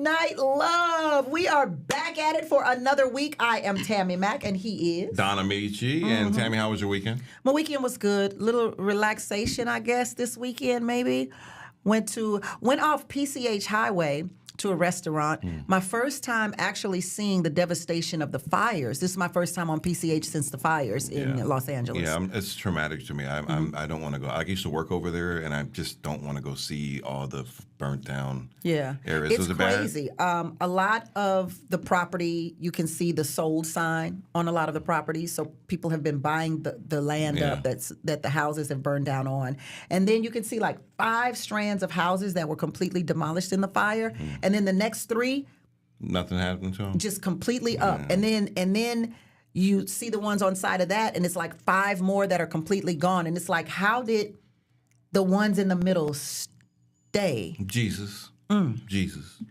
Night Love. We are back at it for another week. I am Tammy Mack, and he is Don Amici. And Tammy, how was your weekend? My weekend was good. Little relaxation, I guess, this weekend maybe. Went off PCH Highway to a restaurant. My first time actually seeing the devastation of the fires. This is my first time on PCH since the fires in Los Angeles. Yeah, it's traumatic to me. I don't want to go. I used to work over there, and I just don't want to go see all the burnt down areas. It's was it crazy. A lot of the property, you can see the sold sign on a lot of the properties. So people have been buying the land up that the houses have burned down on. And then you can see like 5 strands of houses that were completely demolished in the fire. And then the next 3, nothing happened to them. just completely up. And then you see the ones on side of that, and it's like 5 more that are completely gone. And it's like, how did the ones in the middle stay? Jesus. Jesus.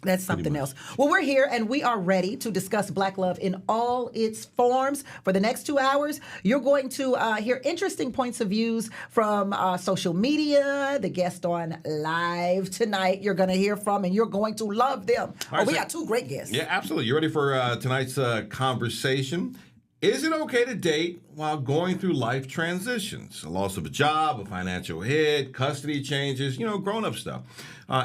That's something else. Well, we're here, and we are ready to discuss Black love in all its forms. For the next 2 hours, you're going to hear interesting points of views from social media, the guest on live tonight you're going to hear from, and you're going to love them. We got 2 great guests. Yeah, absolutely. You ready for tonight's conversation? Is it okay to date while going through life transitions? A loss of a job, a financial hit, custody changes, grown-up stuff.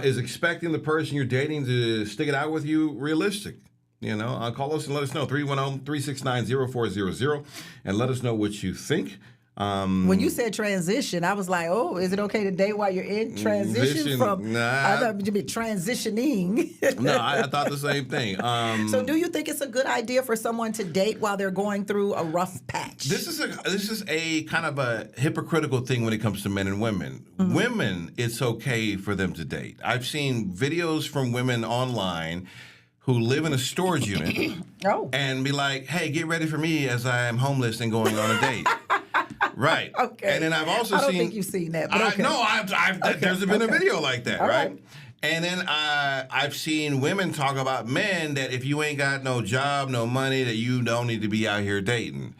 Is expecting the person you're dating to stick it out with you realistic? Call us and let us know, 310-369-0400, and let us know what you think. When you said transition, I was like, oh, is it okay to date while you're in transition? I thought you'd be transitioning. No, I thought the same thing. So do you think it's a good idea for someone to date while they're going through a rough patch? This is a kind of a hypocritical thing when it comes to men and women. Women, it's okay for them to date. I've seen videos from women online who live in a storage unit and be like, hey, get ready for me as I am homeless and going on a date. Right. Okay. And then I've also I seen. don't think you've seen that. But okay. There's been a video like that, right? And then I've seen women talk about men that if you ain't got no job, no money, that you don't need to be out here dating.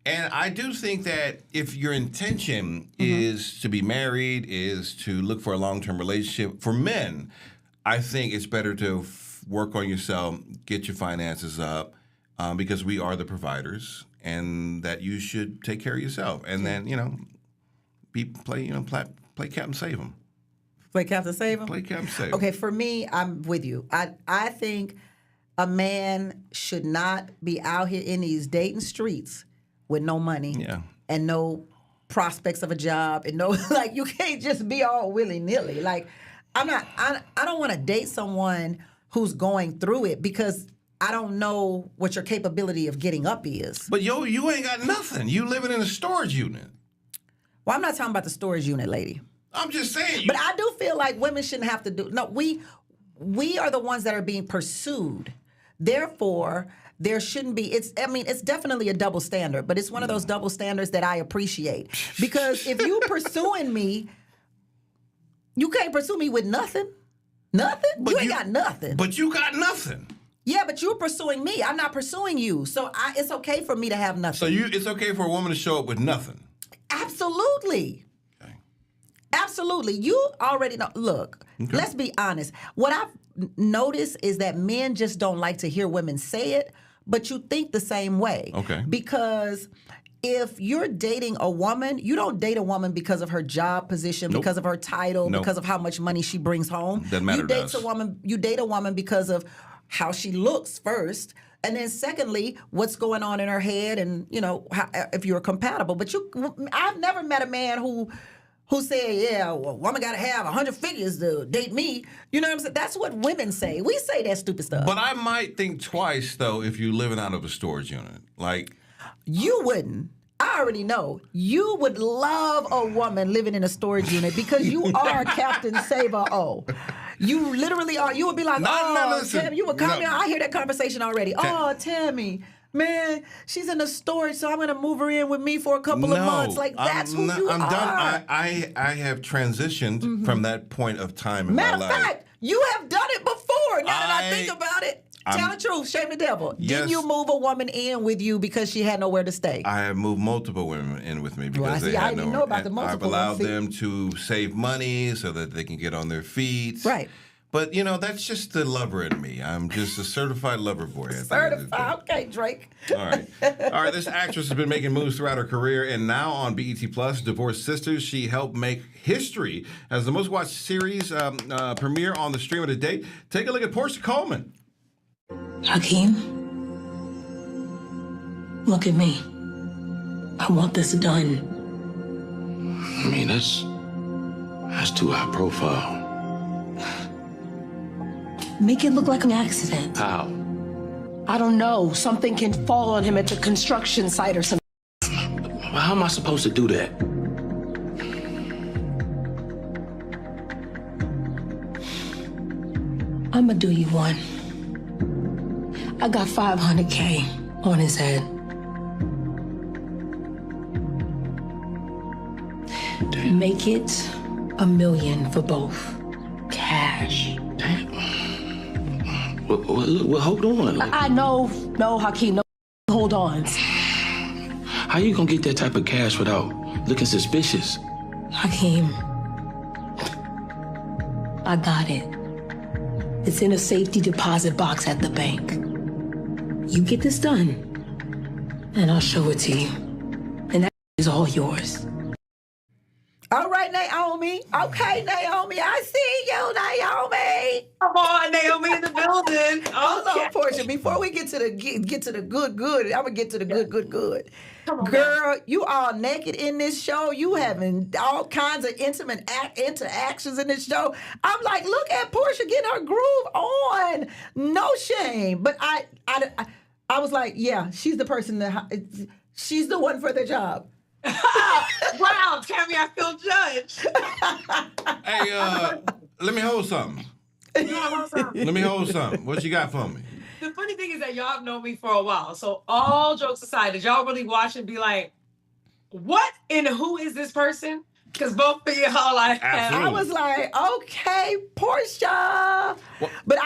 And I do think that if your intention is to be married, is to look for a long-term relationship, for men, I think it's better to work on yourself, get your finances up, because we are the providers. And that you should take care of yourself, and then play Captain Save 'em. Play Captain Save 'em. Play Captain Save 'em. Okay, for me, I'm with you. I think a man should not be out here in these dating streets with no money and no prospects of a job, and no you can't just be all willy nilly. Like I don't want to date someone who's going through it because I don't know what your capability of getting up is. But you ain't got nothing. You living in a storage unit. Well, I'm not talking about the storage unit, lady. I'm just saying. But I do feel like women shouldn't have to do. No, we are the ones that are being pursued. Therefore, there shouldn't be. It's definitely a double standard, but it's one of those double standards that I appreciate. Because if you pursuing me, you can't pursue me with nothing. Nothing? But you ain't got nothing. But you got nothing. Yeah, but you're pursuing me. I'm not pursuing you. So it's okay for me to have nothing. So it's okay for a woman to show up with nothing? Absolutely. Okay. Absolutely. You already know. Look, let's be honest. What I've noticed is that men just don't like to hear women say it, but you think the same way. Okay. Because if you're dating a woman, you don't date a woman because of her job position, because of her title, because of how much money she brings home. Doesn't matter to us. You date a woman because of how she looks first, and then secondly, what's going on in her head, and if you're compatible. But I've never met a man who said, "Yeah, well, a woman got to have 100 figures to date me." You know what I'm saying? That's what women say. We say that stupid stuff. But I might think twice though if you're living out of a storage unit, like. You wouldn't. I already know. You would love a woman living in a storage unit because you are Captain Save-A-O. You literally are. You would be like, Tammy, you would call me on. I hear that conversation already. Oh, Tammy, man, she's in the storage, so I'm going to move her in with me for a couple of months. Like, that's who you are. I'm done. I have transitioned from that point of time in my life. Matter of fact, you have done it before. Now that I think about it. Tell the truth, shame the devil. Yes. Didn't you move a woman in with you because she had nowhere to stay? I have moved multiple women in with me because I didn't know about the multiple. I've allowed them to save money so that they can get on their feet. Right. But, you know, that's just the lover in me. I'm just a certified lover boy. Certified. Okay, Drake. All right. All right. This actress has been making moves throughout her career, and now on BET Plus, Divorced Sisters, she helped make history as the most watched series premiere on the stream of the day. Take a look at Porscha Coleman. Hakeem, look at me. I want this done. I mean, that's too high profile. Make it look like an accident. How? I don't know. Something can fall on him at the construction site or something. How am I supposed to do that? I'ma do you one. I got $500K on his head. Damn. Make it $1 million for both. Cash. Damn. Well, hold on. I know, no, Hakeem, no, hold on. How you gonna get that type of cash without looking suspicious? Hakeem, I got it. It's in a safety deposit box at the bank. You get this done, and I'll show it to you. And that is all yours. All right, Naomi. Okay, Naomi. I see you, Naomi. Come on, Naomi in the building. Hold on, Porscha. Before we get to the good, I'm gonna get to the good. Come on, girl, you all naked in this show. You having all kinds of intimate interactions in this show. I'm like, look at Porscha getting her groove on. No shame. But I was like, yeah, she's the person she's the one for the job. Wow, Tammy, I feel judged. Hey, let me hold something. Let me hold something. What you got for me? The funny thing is that y'all have known me for a while. So all jokes aside, did y'all really watch and be like, what and who is this person? Because both of y'all, I was like, okay, Porscha. Well, but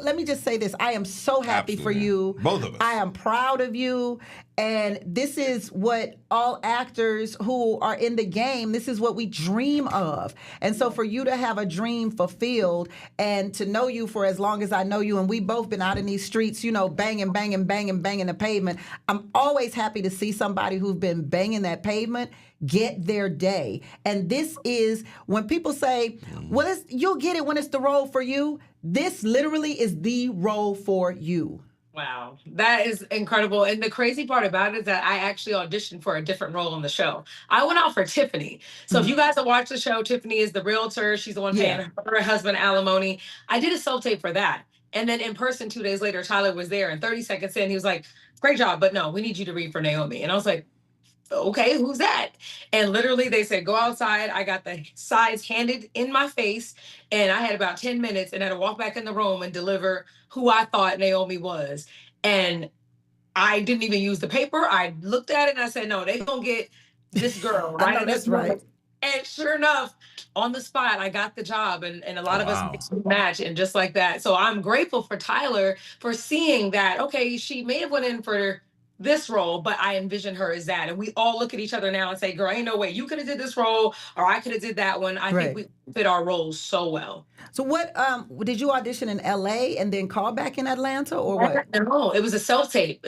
let me just say this. I am so happy for you. Both of us. I am proud of you. And this is what all actors who are in the game, this is what we dream of. And so for you to have a dream fulfilled and to know you for as long as I know you, and we both been out in these streets, you know, banging the pavement. I'm always happy to see somebody who's been banging that pavement get their day. And this is when people say, well, you'll get it when it's the role for you. This literally is the role for you. Wow, that is incredible. And the crazy part about it is that I actually auditioned for a different role on the show. I went out for Tiffany. So if you guys have watched the show, Tiffany is the realtor. She's the one paying her husband alimony. I did a self-tape for that. And then in person 2 days later, Tyler was there. And 30 seconds in, he was like, great job, but no, we need you to read for Naomi. And I was like, okay, who's that? And literally they said, go outside. I got the sides handed in my face and I had about 10 minutes and I had to walk back in the room and deliver who I thought Naomi was. And I didn't even use the paper. I looked at it and I said, no, they gonna get this girl, right? I know that's right. And sure enough, on the spot, I got the job and a lot of us match and just like that. So I'm grateful for Tyler for seeing that, okay, she may have went in for this role, but I envision her as that. And we all look at each other now and say, girl, ain't no way you could have did this role or I could have did that one. I think we fit our roles so well. So what, did you audition in LA and then call back in Atlanta or what? No, it was a self-tape.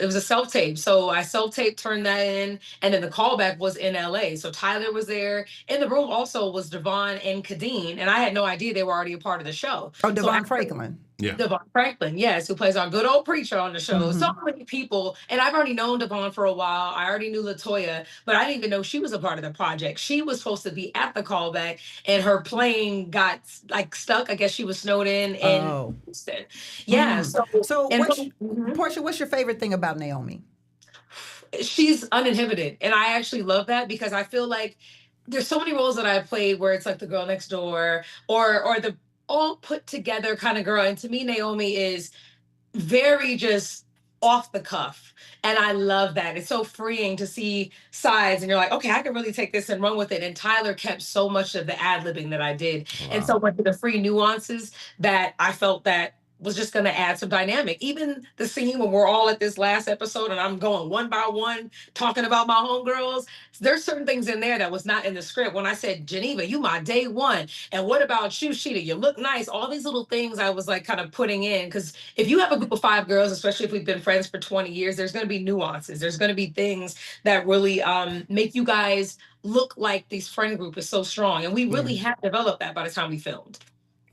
So I self-tape, turned that in, and then the callback was in LA. So Tyler was there. In the room also was Devon and Kadeen, and I had no idea they were already a part of the show. Oh, Devon Franklin. Yeah. Devon Franklin, yes, who plays our good old preacher on the show. So many people, and I've already known Devon for a while. I already knew LaToya, but I didn't even know she was a part of the project. She was supposed to be at the callback, and her plane got like stuck. I guess she was snowed in Houston. Yeah. So Porscha, what's your favorite thing about Naomi? She's uninhibited, and I actually love that because I feel like there's so many roles that I've played where it's like the girl next door or the all put together kind of girl. And to me, Naomi is very just off the cuff. And I love that. It's so freeing to see sides and you're like, okay, I can really take this and run with it. And Tyler kept so much of the ad-libbing that I did. And so much of the free nuances that I felt that was just going to add some dynamic. Even the scene when we're all at this last episode and I'm going one by one talking about my homegirls, there's certain things in there that was not in the script. When I said, Geneva, you my day one. And what about you, Sheeta? You look nice. All these little things I was like kind of putting in. Because if you have a group of 5 girls, especially if we've been friends for 20 years, there's going to be nuances. There's going to be things that really make you guys look like this friend group is so strong. And we really have developed that by the time we filmed.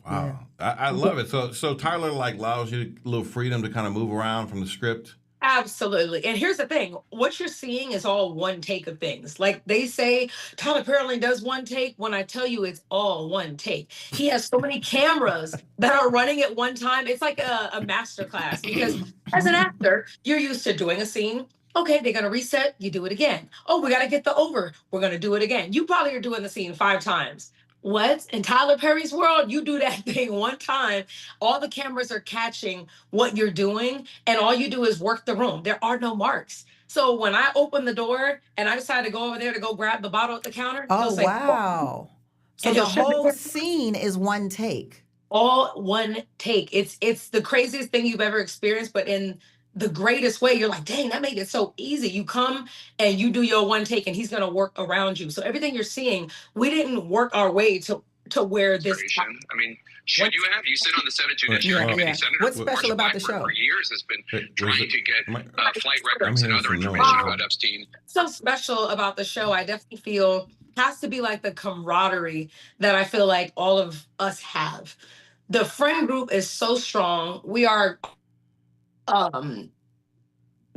Wow. I love it. So Tyler like allows you a little freedom to kind of move around from the script. Absolutely. And here's the thing. What you're seeing is all one take of things. Like they say, Tyler Perry does one take. When I tell you it's all one take. He has so many cameras that are running at one time. It's like a master class because as an actor, you're used to doing a scene. Okay, they're going to reset. You do it again. Oh, we got to get the over. We're going to do it again. You probably are doing the scene 5 times. What? In Tyler Perry's world, you do that thing one time, all the cameras are catching what you're doing, and all you do is work the room. There are no marks. So when I open the door and I decide to go over there to go grab the bottle at the counter, oh, say, wow. So the whole scene is one take. All one take. It's the craziest thing you've ever experienced, but in the greatest way. You're like, dang, that made it so easy. You come and you do your one take and he's going to work around you. So everything you're seeing, we didn't work our way to where this. I mean, should you have? You sit on the Senate Judiciary Committee. Senator What's special about the show? For years has been trying to get flight records and other information about Epstein. So special about the show, I definitely feel has to be like the camaraderie that I feel like all of us have. The friend group is so strong. We are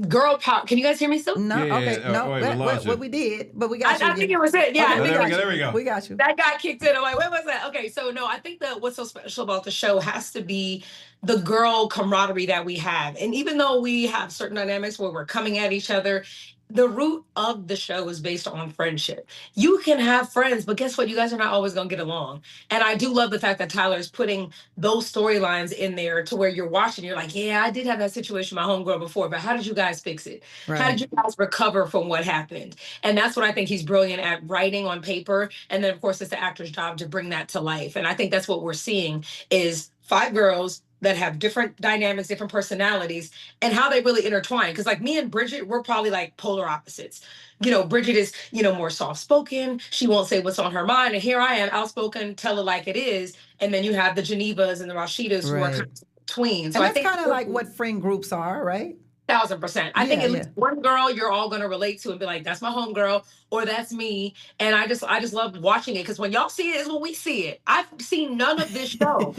girl power. Can you guys hear me still? No, okay. No, what we did, but we got you. I think it was it. Yeah, okay, there we go. We got you. That got kicked in. I'm like, what was that? Okay, so no, I think that what's so special about the show has to be the girl camaraderie that we have. And even though we have certain dynamics where we're coming at each other, the root of the show is based on friendship. You can have friends, but guess what? You guys are not always going to get along. And I do love the fact that Tyler is putting those storylines in there to where you're watching. You're like, yeah, I did have that situation with my homegirl before, but how did you guys fix it? Right. How did you guys recover from what happened? And that's what I think he's brilliant at, writing on paper. And then, of course, it's the actor's job to bring that to life. And I think that's what we're seeing is 5 girls that have different dynamics, different personalities, and how they really intertwine. Because like me and Bridget, we're probably like polar opposites. You know, Bridget is, more soft-spoken. She won't say what's on her mind. And here I am, outspoken, tell it like it is. And then you have the Genevas and the Rashidas who are kind of between. So and that's kind of like what friend groups are, right? 1000%. I think at least one girl you're all gonna relate to and be like, that's my homegirl, or that's me. And I just love watching it because when y'all see it is when we see it. I've seen none of this show.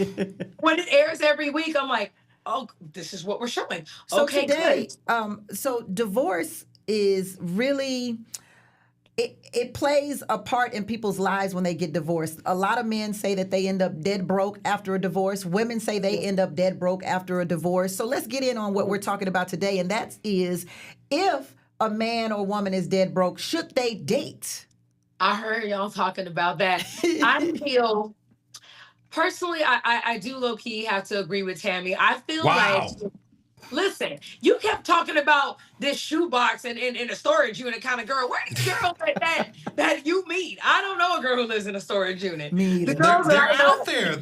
When it airs every week, I'm like, oh, this is what we're showing. So okay, today, so divorce is really it plays a part in people's lives when they get divorced. A lot of men say that they end up dead broke after a divorce. Women say they end up dead broke after a divorce. So let's get in on what we're talking about today, and that is if a man or woman is dead broke, should they date? I heard y'all talking about that. I feel, personally, I do low-key have to agree with Tammy. I feel like... Listen, you kept talking about this shoebox and in a storage unit kind of girl. Where are these girls that you meet? I don't know a girl who lives in a storage unit. Me either. The girls they're out there.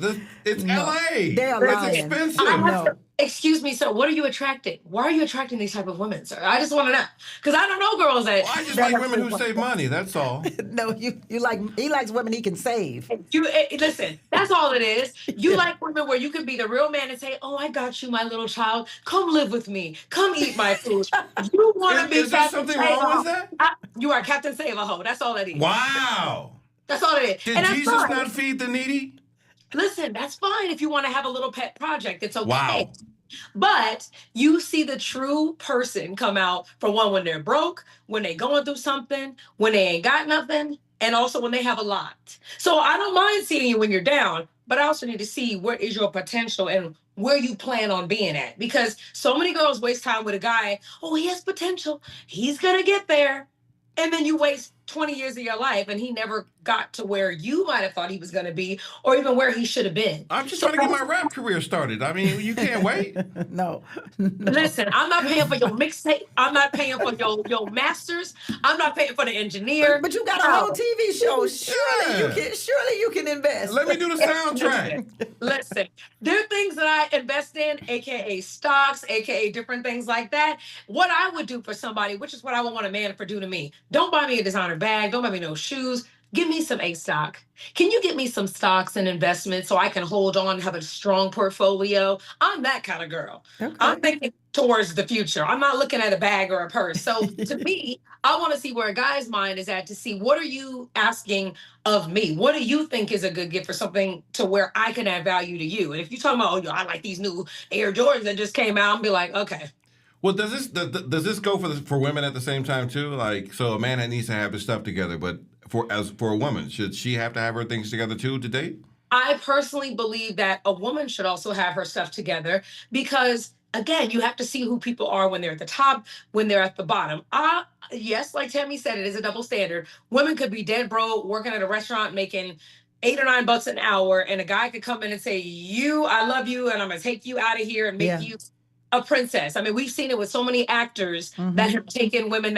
It's LA. They're lying. It's expensive. Excuse me, sir. What are you attracting? Why are you attracting these type of women, sir? I just want to know because I don't know girls that. Well, I just like women who save money. That's all. No, he likes women he can save. Listen. That's all it is. You like women where you can be the real man and say, "Oh, I got you, my little child. Come live with me. Come eat my food." You want to be. Is there something wrong with that? You are Captain Save-A-Ho. That's all it is. Wow. That's all it is. Did Jesus not feed the needy? Listen, that's fine if you want to have a little pet project. It's okay. Wow. But you see the true person come out for one when they're broke, when they're going through something, when they ain't got nothing, and also when they have a lot. So I don't mind seeing you when you're down, but I also need to see what is your potential and where you plan on being at. Because so many girls waste time with a guy, oh, he has potential. He's going to get there. And then you waste 20 years of your life and he never got to where you might have thought he was going to be or even where he should have been. I'm just trying to get my rap career started. I mean, you can't wait. No. Listen, I'm not paying for your mixtape. I'm not paying for your masters. I'm not paying for the engineer. But you got a whole TV show. Surely you can invest. Let me do the soundtrack. Listen, there are things that I invest in, aka stocks, aka different things like that. What I would do for somebody, which is what I would want a man to do to me. Don't buy me a designer bag. Don't buy me no shoes. Give me some A stock. Can you get me some stocks and investments so I can hold on and have a strong portfolio? I'm that kind of girl. Okay. I'm thinking towards the future. I'm not looking at a bag or a purse. So to me, I want to see where a guy's mind is at to see what are you asking of me? What do you think is a good gift for something to where I can add value to you? And if you're talking about, I like these new Air Jordans that just came out, I'll be like, okay. Well, does this go for women at the same time too? Like, so a man that needs to have his stuff together, but for a woman, should she have to have her things together too to date? I personally believe that a woman should also have her stuff together because, again, you have to see who people are when they're at the top, when they're at the bottom. Yes, like Tammy said, it is a double standard. Women could be dead broke, working at a restaurant, making $8 or $9 an hour, and a guy could come in and say, I love you, and I'm going to take you out of here and make you a princess. I mean, we've seen it with so many actors that have taken women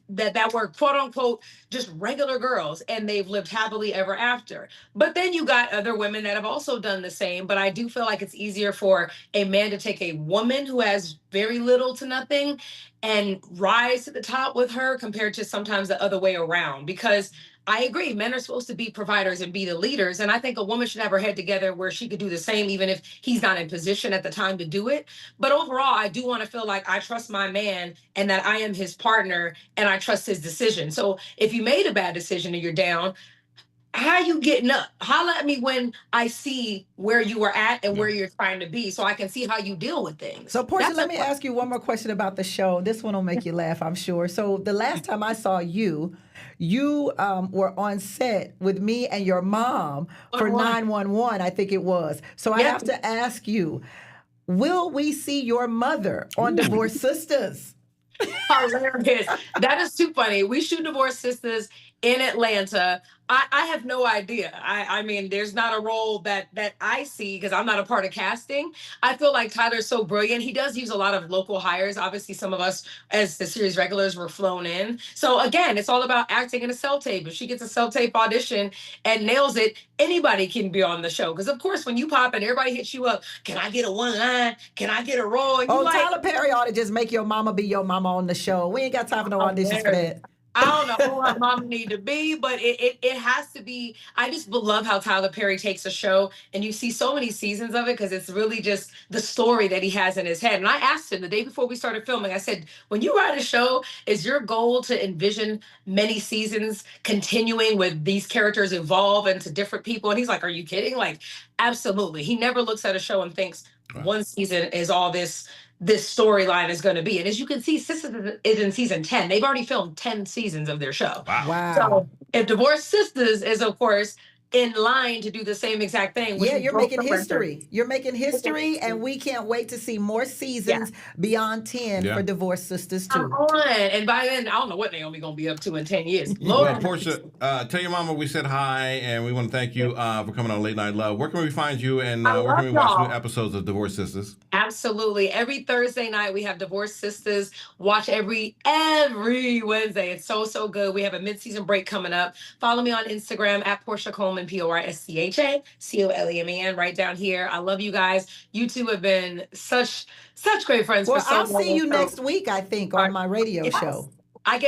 that were quote unquote just regular girls and they've lived happily ever after. But then you got other women that have also done the same. But I do feel like it's easier for a man to take a woman who has very little to nothing and rise to the top with her compared to sometimes the other way around. Because I agree, men are supposed to be providers and be the leaders. And I think a woman should have her head together where she could do the same, even if he's not in position at the time to do it. But overall, I do want to feel like I trust my man and that I am his partner and I trust his decision. So if you made a bad decision and you're down, how you getting up? Holla at me when I see where you were at and where you're trying to be so I can see how you deal with things. So, Porscha, let me ask you one more question about the show. This one will make you laugh, I'm sure. So the last time I saw you were on set with me and your mom for 911, I think it was. So I have to ask you, will we see your mother on Divorced Sisters? Hilarious. That is too funny. We shoot Divorced Sisters in Atlanta. I have no idea. I mean, there's not a role that I see because I'm not a part of casting. I feel like Tyler's so brilliant. He does use a lot of local hires. Obviously, some of us as the series regulars were flown in. So again, it's all about acting in a self-tape. If she gets a self-tape audition and nails it, anybody can be on the show. Because of course, when you pop and everybody hits you up, can I get a one line? Can I get a role? And Tyler Perry ought to just make your mama be your mama on the show. We ain't got time for no auditions for that. I don't know who my mom need to be, but it has to be. I just love how Tyler Perry takes a show and you see so many seasons of it because it's really just the story that he has in his head. And I asked him the day before we started filming, I said, when you write a show, is your goal to envision many seasons continuing with these characters evolve into different people? And he's like, are you kidding? Like, absolutely. He never looks at a show and thinks one season is all this storyline is going to be. And as you can see, Sista is in season 10. They've already filmed 10 seasons of their show. Wow. So if Divorced Sisters is, of course, in line to do the same exact thing. Yeah, you're making history. You're making history, and we can't wait to see more seasons beyond 10 for Divorced Sisters, too. And by then, I don't know what Naomi going to be up to in 10 years. Well, Porscha, tell your mama we said hi, and we want to thank you for coming on Late Night Love. Where can we find you, and where can we watch new episodes of Divorced Sisters? Absolutely. Every Thursday night, we have Divorced Sisters. Watch every Wednesday. It's so good. We have a mid-season break coming up. Follow me on Instagram at Porscha Coleman, Porscha Coleman, right down here. I love you guys. You two have been such great friends for so long. I'll see you next week, I think, on my radio show.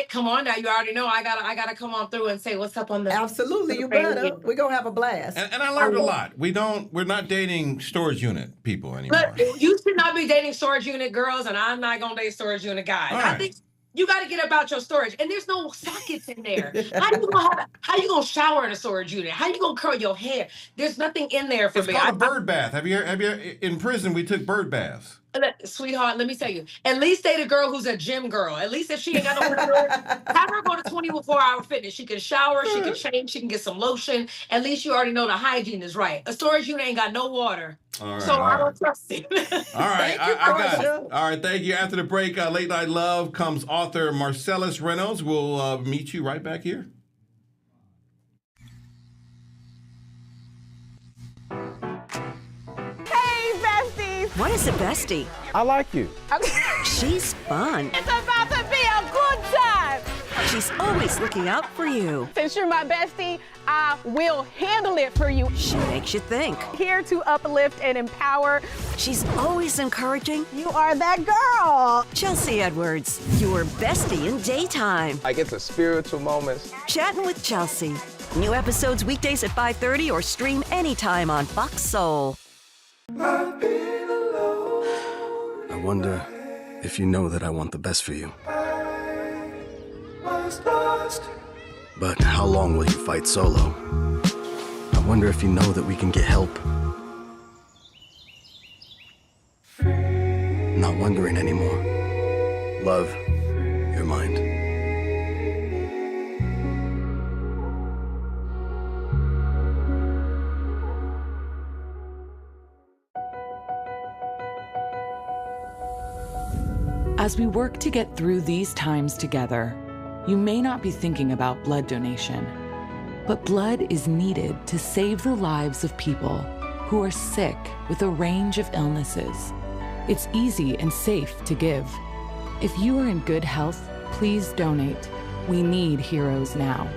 Come on now. You already know I gotta come on through and say what's up on the. Absolutely, you better. We're gonna have a blast. And I learned a lot. We're not dating storage unit people anymore. Look, you should not be dating storage unit girls, and I'm not gonna date storage unit guys. Right. I think you got to get about your storage, and there's no sockets in there. How you gonna shower in a storage unit? How you gonna curl your hair? There's nothing in there for me. It's called a bird bath. Have you in prison? We took bird baths. Sweetheart, let me tell you. At least date a girl who's a gym girl. At least if she ain't got no work, have her go to 24-hour fitness. She can shower, she can change, she can get some lotion. At least you already know the hygiene is right. A storage unit ain't got no water. All right, so I don't trust it. All right, I got it. All right, thank you. After the break, Late Night Love comes author Marcellas Reynolds. We'll meet you right back here. What is a bestie? I like you. She's fun. It's about to be a good time. She's always looking out for you. Since you're my bestie, I will handle it for you. She makes you think. Here to uplift and empower. She's always encouraging. You are that girl. Chelsea Edwards, your bestie in daytime. Like it's a spiritual moment. Chatting with Chelsea. New episodes weekdays at 5:30 or stream anytime on Fox Soul. I wonder if you know that I want the best for you. But how long will you fight solo? I wonder if you know that we can get help. Not wondering anymore. Love, your mind. As we work to get through these times together, you may not be thinking about blood donation, but blood is needed to save the lives of people who are sick with a range of illnesses. It's easy and safe to give. If you are in good health, please donate. We need heroes now.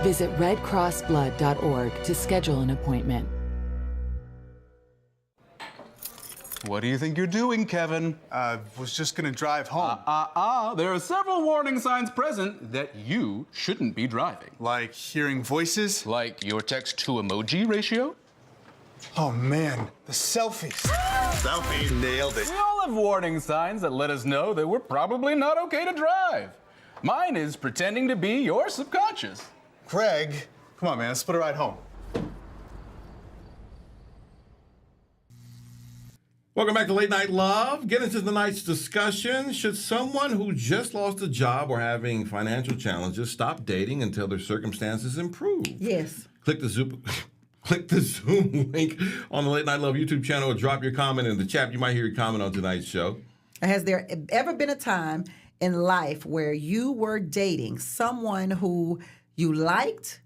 Visit redcrossblood.org to schedule an appointment. What do you think you're doing, Kevin? Was just gonna drive home. There are several warning signs present that you shouldn't be driving. Like hearing voices? Like your text-to-emoji ratio? Oh man, the selfies. Selfie, nailed it. We all have warning signs that let us know that we're probably not okay to drive. Mine is pretending to be your subconscious. Greg, come on man, let's split a ride home. Welcome back to Late Night Love. Get into tonight's discussion. Should someone who just lost a job or having financial challenges stop dating until their circumstances improve? Yes. Click the Zoom link on the Late Night Love YouTube channel or drop your comment in the chat. You might hear your comment on tonight's show. Has there ever been a time in life where you were dating someone who you liked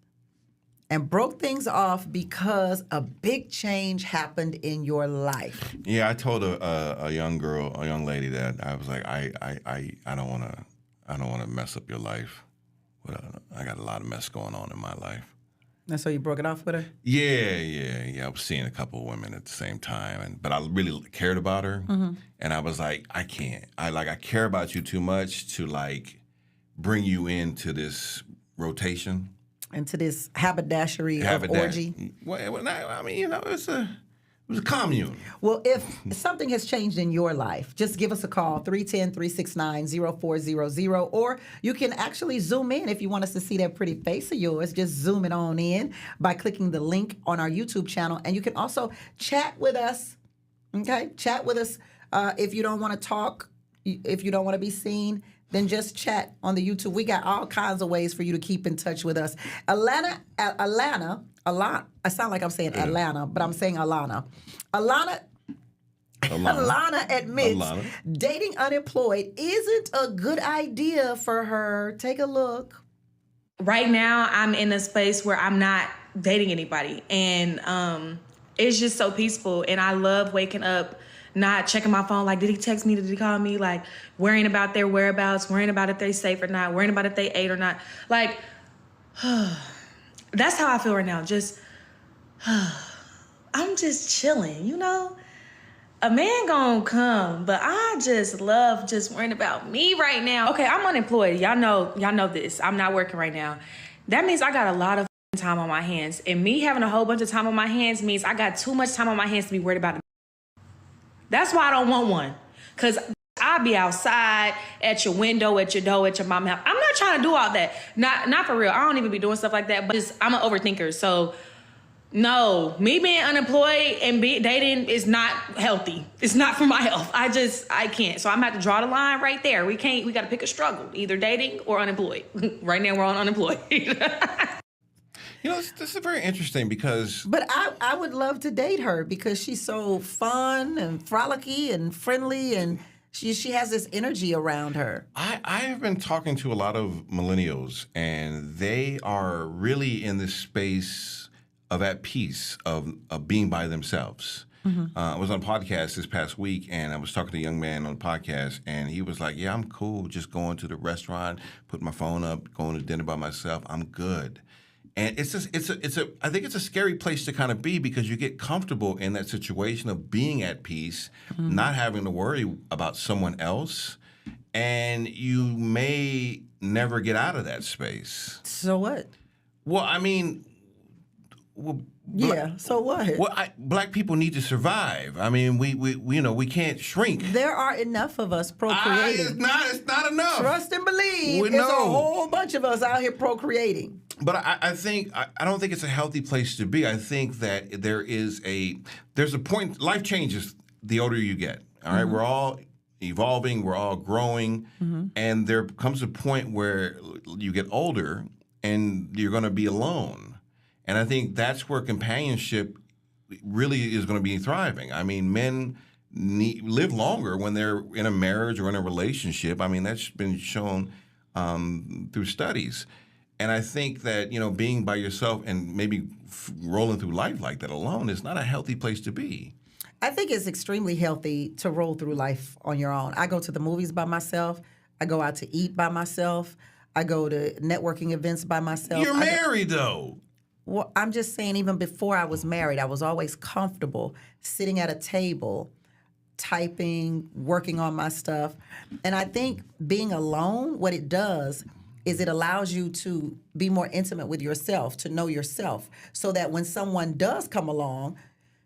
and broke things off because a big change happened in your life? Yeah, I told a young lady that I was like, I don't want to mess up your life. I got a lot of mess going on in my life. And so you broke it off with her? Yeah. I was seeing a couple of women at the same time, but I really cared about her, and I was like, I can't. I care about you too much to bring you into this rotation. Into this haberdashery of orgy? Well, I mean, it was a commune. Well, if something has changed in your life, just give us a call, 310-369-0400, or you can actually zoom in if you want us to see that pretty face of yours. Just zoom it on in by clicking the link on our YouTube channel, and you can also chat with us, okay? Chat with us if you don't want to talk, if you don't want to be seen. Then just chat on the YouTube. We got all kinds of ways for you to keep in touch with us. Alana, I sound like I'm saying Atlanta, but I'm saying Alana. Alana admits dating unemployed isn't a good idea for her. Take a look. Right now, I'm in a space where I'm not dating anybody. And it's just so peaceful. And I love waking up, not checking my phone, like, did he text me, did he call me, like, worrying about their whereabouts, worrying about if they're safe or not, worrying about if they ate or not. Like, that's how I feel right now. Just, I'm just chilling, you know? A man gonna come, but I just love just worrying about me right now. Okay, I'm unemployed. Y'all know this. I'm not working right now. That means I got a lot of time on my hands. And me having a whole bunch of time on my hands means I got too much time on my hands to be worried about. That's why I don't want one. Because I'll be outside, at your window, at your door, at your mama's house. I'm not trying to do all that. Not for real. I don't even be doing stuff like that. But I'm an overthinker. So No, me being unemployed and dating is not healthy. It's not for my health. I can't. So I'm gonna have to draw the line right there. We gotta pick a struggle, either dating or unemployed. Right now we're on unemployed. This is very interesting because... But I would love to date her because she's so fun and frolicky and friendly, and she has this energy around her. I have been talking to a lot of millennials, and they are really in this space of at peace, of being by themselves. Mm-hmm. I was on a podcast this past week, and I was talking to a young man on the podcast, and he was like, yeah, I'm cool just going to the restaurant, putting my phone up, going to dinner by myself. I'm good. And I think it's a scary place to kind of be because you get comfortable in that situation of being at peace, mm-hmm. not having to worry about someone else, and you may never get out of that space. So what? Well, I mean... so what? Well, black people need to survive. I mean, we can't shrink. There are enough of us procreating. It's not enough. Trust and believe. There's a whole bunch of us out here procreating. But I don't think it's a healthy place to be. I think that there's a point. Life changes the older you get. All right, mm-hmm. We're all evolving. We're all growing, mm-hmm. and there comes a point where you get older and you're going to be alone. And I think that's where companionship really is going to be thriving. I mean, men live longer when they're in a marriage or in a relationship. I mean, that's been shown through studies. And I think that, being by yourself and maybe rolling through life like that alone is not a healthy place to be. I think it's extremely healthy to roll through life on your own. I go to the movies by myself. I go out to eat by myself. I go to networking events by myself. You're married, though. Well, I'm just saying, even before I was married, I was always comfortable sitting at a table, typing, working on my stuff. And I think being alone, what it does is it allows you to be more intimate with yourself, to know yourself, so that when someone does come along,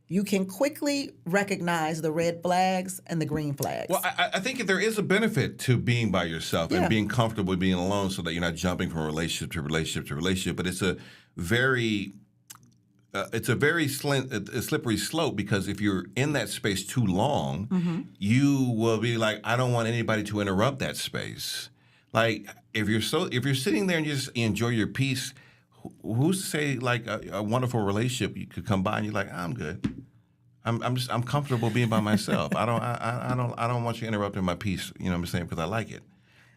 you can quickly recognize the red flags and the green flags. Well, I think there is a benefit to being by yourself and being comfortable being alone so that you're not jumping from relationship to relationship to relationship. But it's a very slippery slope because if you're in that space too long, mm-hmm. you will be like, I don't want anybody to interrupt that space. Like if you're sitting there and you just enjoy your peace, who's to say like a wonderful relationship you could come by and you're like, I'm good. I'm comfortable being by myself. I don't want you interrupting my peace. You know what I'm saying? Because I like it.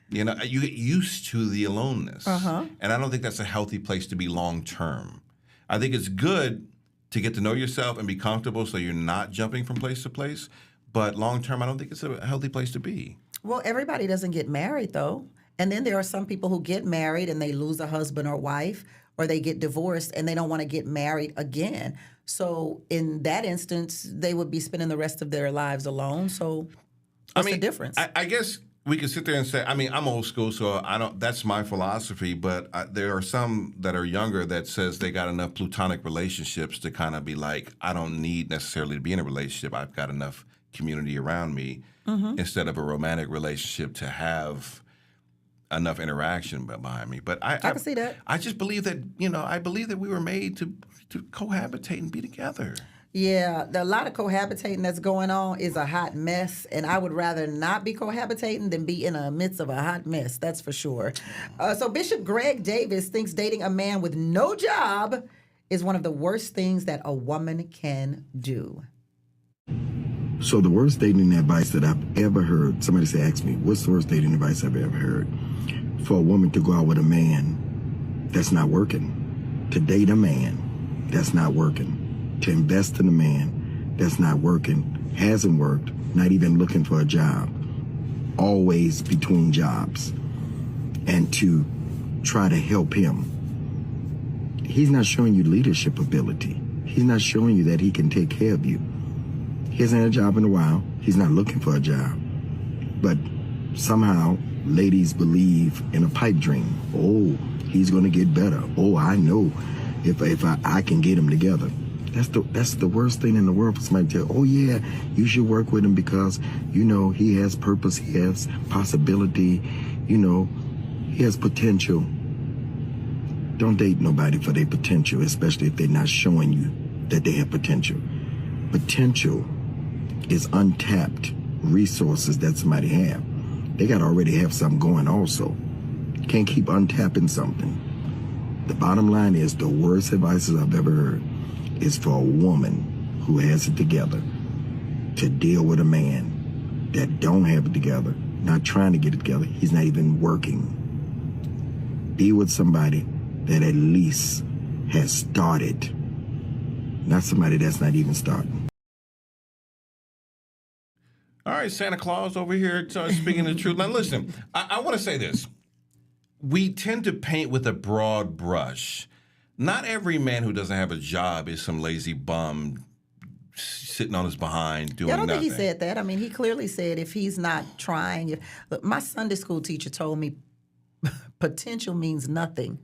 You get used to the aloneness, and I don't think that's a healthy place to be long term. I think it's good to get to know yourself and be comfortable, so you're not jumping from place to place. But long term, I don't think it's a healthy place to be. Well, everybody doesn't get married though, and then there are some people who get married and they lose a husband or wife, or they get divorced and they don't want to get married again. So in that instance, they would be spending the rest of their lives alone. So what's the difference? I guess we could sit there and say, I'm old school, so that's my philosophy, but there are some that are younger that says they got enough platonic relationships to kind of be like, I don't need necessarily to be in a relationship. I've got enough community around me instead of a romantic relationship to have enough interaction behind me. But I can see that. I just believe that, I believe that we were made to cohabitate and be together. Yeah, a lot of cohabitating that's going on is a hot mess, and I would rather not be cohabitating than be in the midst of a hot mess, that's for sure. So Bishop Greg Davis thinks dating a man with no job is one of the worst things that a woman can do. So the worst dating advice that I've ever heard, somebody asked me, what's the worst dating advice I've ever heard? For a woman to go out with a man that's not working, to date a man that's not working, to invest in a man that's not working, hasn't worked, not even looking for a job, always between jobs, and to try to help him. He's not showing you leadership ability. He's not showing you that he can take care of you. He hasn't had a job in a while. He's not looking for a job. But somehow, ladies believe in a pipe dream. Oh, he's going to get better. Oh, I know if I can get him together. That's the worst thing in the world for somebody to tell, oh yeah, you should work with him because, he has purpose, he has possibility, he has potential. Don't date nobody for their potential, especially if they're not showing you that they have potential. Potential is untapped resources that somebody have. They got to already have something going also. Can't keep untapping something. The bottom line is the worst advice I've ever heard is for a woman who has it together to deal with a man that don't have it together, not trying to get it together. He's not even working. Be with somebody that at least has started, not somebody that's not even starting. All right, Santa Claus over here speaking the truth. Now, listen, I want to say this. We tend to paint with a broad brush. Not every man who doesn't have a job is some lazy bum sitting on his behind doing nothing. I don't think he said that. I mean, he clearly said if he's not trying. Look, my Sunday school teacher told me potential means nothing.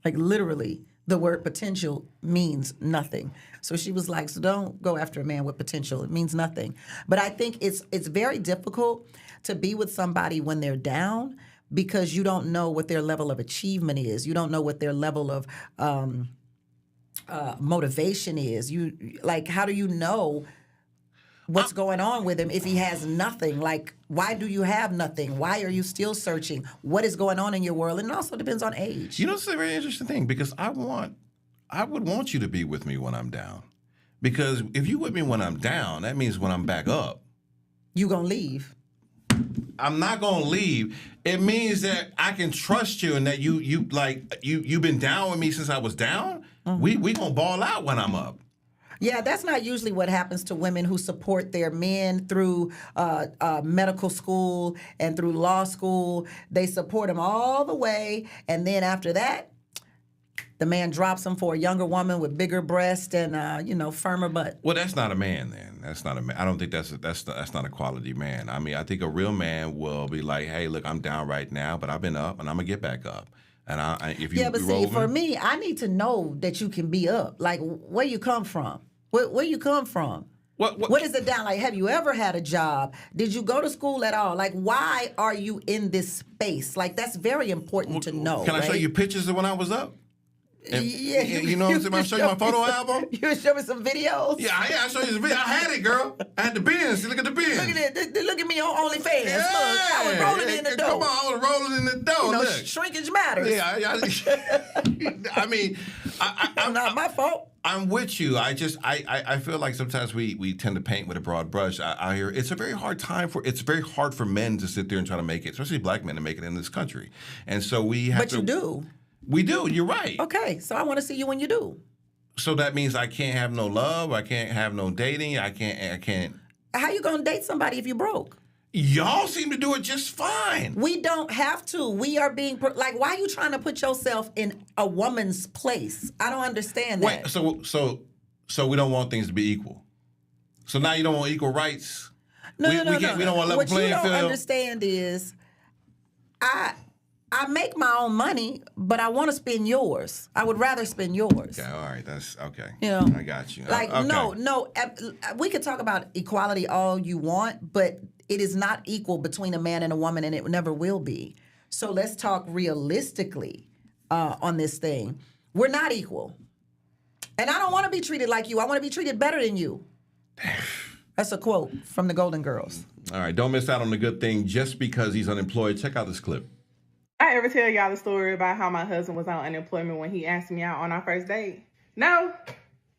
Like literally, the word potential means nothing. So she was like, so don't go after a man with potential. It means nothing. But I think it's very difficult to be with somebody when they're down because you don't know what their level of achievement is. You don't know what their level of motivation is. How do you know what's going on with him if he has nothing? Like, why do you have nothing? Why are you still searching? What is going on in your world? And it also depends on age. You know, it's a very interesting thing because I would want you to be with me when I'm down. Because if you're with me when I'm down, that means when I'm back up. You gonna leave. I'm not gonna leave. It means that I can trust you and that you've been down with me since I was down. Mm-hmm. We gonna ball out when I'm up. Yeah, that's not usually what happens to women who support their men through medical school and through law school. They support them all the way, and then after that, the man drops them for a younger woman with bigger breasts and firmer butt. Well, that's not a man then. That's not a man. I don't think that's not a quality man. I mean, I think a real man will be like, hey, look, I'm down right now, but I've been up and I'm gonna get back up. And for me, I need to know that you can be up. Like, where you come from? Where you come from? What is it down? Like, have you ever had a job? Did you go to school at all? Like, why are you in this space? Like, that's very important to know. Can I show you pictures of when I was up? And, yeah, you know what I'm saying? I'll show you my photo album. You show me some videos. Yeah, I show you some videos. I had it, girl. I had the bins. Look at the bins. Look at it. Look at me on OnlyFans. Yeah. Look, I was rolling in the dough. Come on, I was rolling in the dough. Look. Shrinkage matters. Yeah, I mean, I'm not my fault. I'm with you. I feel like sometimes we tend to paint with a broad brush. I hear it's very hard for men to sit there and try to make it, especially black men, to make it in this country. And so we have to. But you do. We do. You're right. Okay, so I want to see you when you do. So that means I can't have no love. I can't have no dating. I can't. How you gonna date somebody if you broke? Y'all seem to do it just fine. We don't have to. We are being why are you trying to put yourself in a woman's place? I don't understand that. Wait, so we don't want things to be equal. So now you don't want equal rights. No. We don't want level playing field. What you don't understand is, I make my own money, but I want to spend yours. I would rather spend yours. Okay, all right, that's okay. I got you. Like, okay. No, we could talk about equality all you want, but it is not equal between a man and a woman, and it never will be. So let's talk realistically on this thing. We're not equal. And I don't want to be treated like you. I want to be treated better than you. That's a quote from the Golden Girls. All right, don't miss out on the good thing just because he's unemployed. Check out this clip. I ever tell y'all the story about how my husband was on unemployment when he asked me out on our first date? No.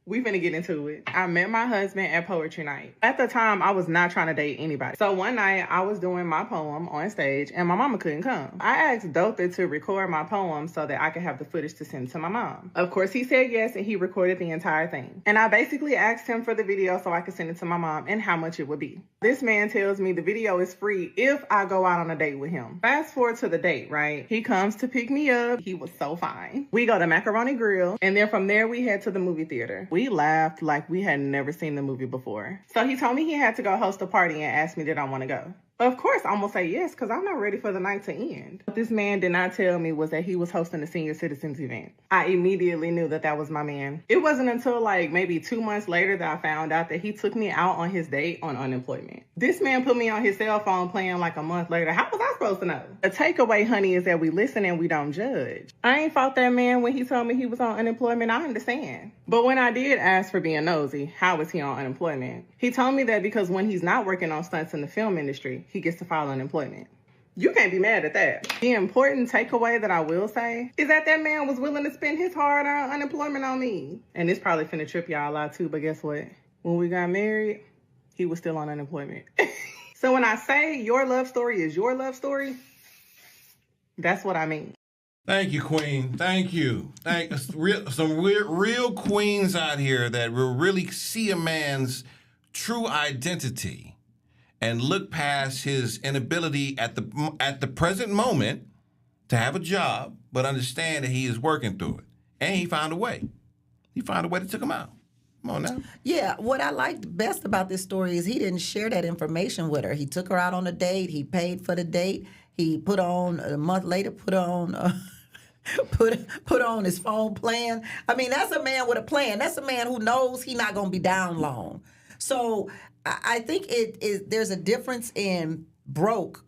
We finna get into it. I met my husband at poetry night. At the time, I was not trying to date anybody. So one night, I was doing my poem on stage, and my mama couldn't come. I asked Dotha to record my poem so that I could have the footage to send to my mom. Of course, he said yes, and he recorded the entire thing. And I basically asked him for the video so I could send it to my mom and how much it would be. This man tells me the video is free if I go out on a date with him. Fast forward to the date, right? He comes to pick me up. He was so fine. We go to Macaroni Grill, and then from there, we head to the movie theater. We laughed like we had never seen the movie before. So he told me he had to go host a party and asked me did I want to go. Of course, I'm gonna say yes, because I'm not ready for the night to end. What this man did not tell me was that he was hosting a senior citizens event. I immediately knew that that was my man. It wasn't until like maybe 2 months later that I found out that he took me out on his date on unemployment. This man put me on his cell phone playing like a month later. How was I supposed to know? The takeaway, honey, is that we listen and we don't judge. I ain't fought that man when he told me he was on unemployment. I understand. But when I did ask for being nosy, how was he on unemployment? He told me that because when he's not working on stunts in the film industry, he gets to file unemployment. You can't be mad at that. The important takeaway that I will say is that that man was willing to spend his hard-earned unemployment on me. And this probably finna trip y'all out too, but guess what? When we got married, he was still on unemployment. So when I say your love story is your love story, that's what I mean. Thank you, Queen. Thank you. Some real queens out here that will really see a man's true identity and look past his inability at the present moment to have a job, but understand that he is working through it. And he found a way. He found a way that took him out. Come on now. Yeah, what I liked best about this story is he didn't share that information with her. He took her out on a date. He paid for the date. He put on, a month later, put on his phone plan. I mean, that's a man with a plan. That's a man who knows he's not going to be down long. So I think there's a difference in broke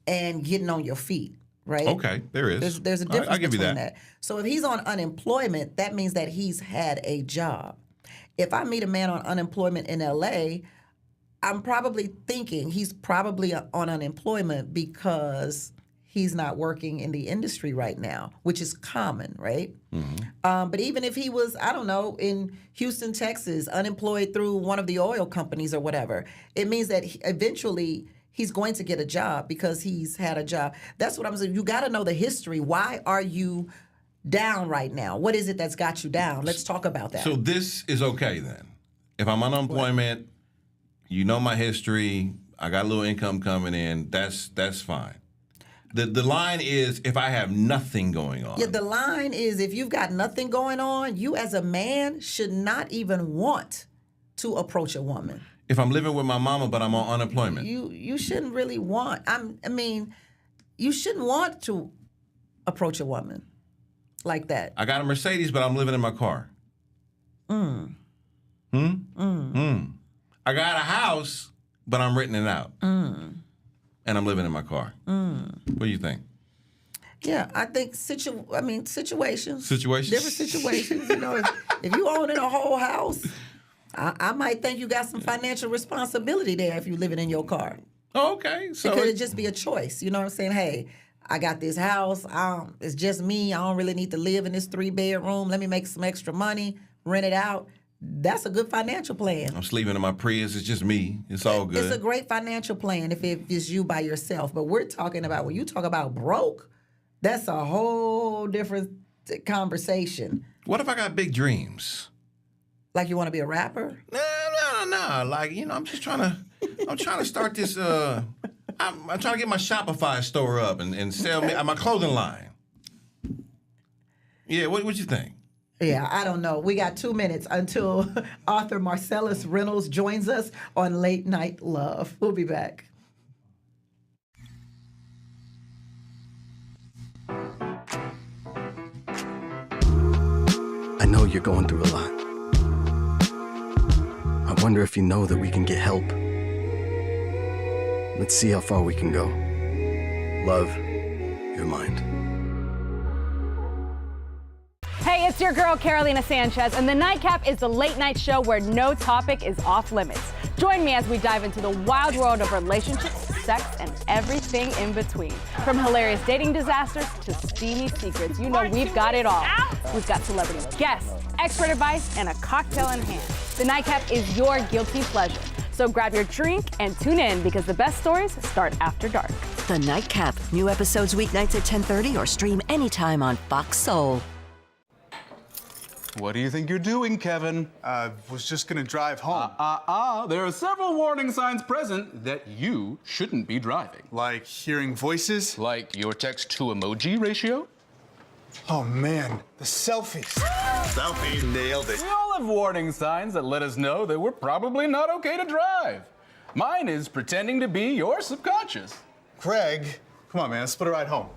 and getting on your feet, right? Okay, there is. There's a difference I'll give between you that. So if he's on unemployment, that means that he's had a job. If I meet a man on unemployment in LA, I'm probably thinking he's probably on unemployment because he's not working in the industry right now, which is common, right? Mm-hmm. But even if he was, I don't know, in Houston, Texas, unemployed through one of the oil companies or whatever, it means that eventually he's going to get a job because he's had a job. That's what I'm saying. You got to know the history. Why are you down right now? What is it that's got you down? Let's talk about that. So this is okay then. If I'm on unemployment, you know my history, I got a little income coming in, that's fine. The line is if I have nothing going on. Yeah, the line is if you've got nothing going on, you as a man should not even want to approach a woman. If I'm living with my mama but I'm on unemployment. You shouldn't really want, you shouldn't want to approach a woman like that. I got a Mercedes but I'm living in my car. I got a house but I'm renting it out. And I'm living in my car. What do you think? Yeah, I think situations. Situations? Different situations. You know, if you own a whole house, I might think you got some financial responsibility there if you're living in your car. Oh, okay. So it could just be a choice. You know what I'm saying? Hey, I got this house. It's just me. I don't really need to live in this 3-bedroom. Let me make some extra money, rent it out. That's a good financial plan. I'm sleeping in my Prius. It's just me. It's all good. It's a great financial plan if it's you by yourself. But we're talking about, when you talk about broke, that's a whole different conversation. What if I got big dreams? Like you want to be a rapper? No. Like, I'm just trying to start this, I'm trying to get my Shopify store up and sell my clothing line. Yeah, what you think? Yeah, I don't know. We got 2 minutes until Author Marcellas Reynolds joins us on Late Night Love. We'll be back. I know you're going through a lot. I wonder if you know that we can get help. Let's see how far we can go. Love, your mind. Hey, it's your girl, Carolina Sanchez, and The Nightcap is the late night show where no topic is off limits. Join me as we dive into the wild world of relationships, sex, and everything in between. From hilarious dating disasters to steamy secrets, we've got it all. We've got celebrity guests, expert advice, and a cocktail in hand. The Nightcap is your guilty pleasure. So grab your drink and tune in because the best stories start after dark. The Nightcap. New episodes weeknights at 10:30 or stream anytime on Fox Soul. What do you think you're doing, Kevin? Was just gonna drive home. There are several warning signs present that you shouldn't be driving. Like hearing voices? Like your text-to-emoji ratio? Oh man, the selfies. Selfie, nailed it. We all have warning signs that let us know that we're probably not okay to drive. Mine is pretending to be your subconscious. Craig, come on, man, let's put a ride home.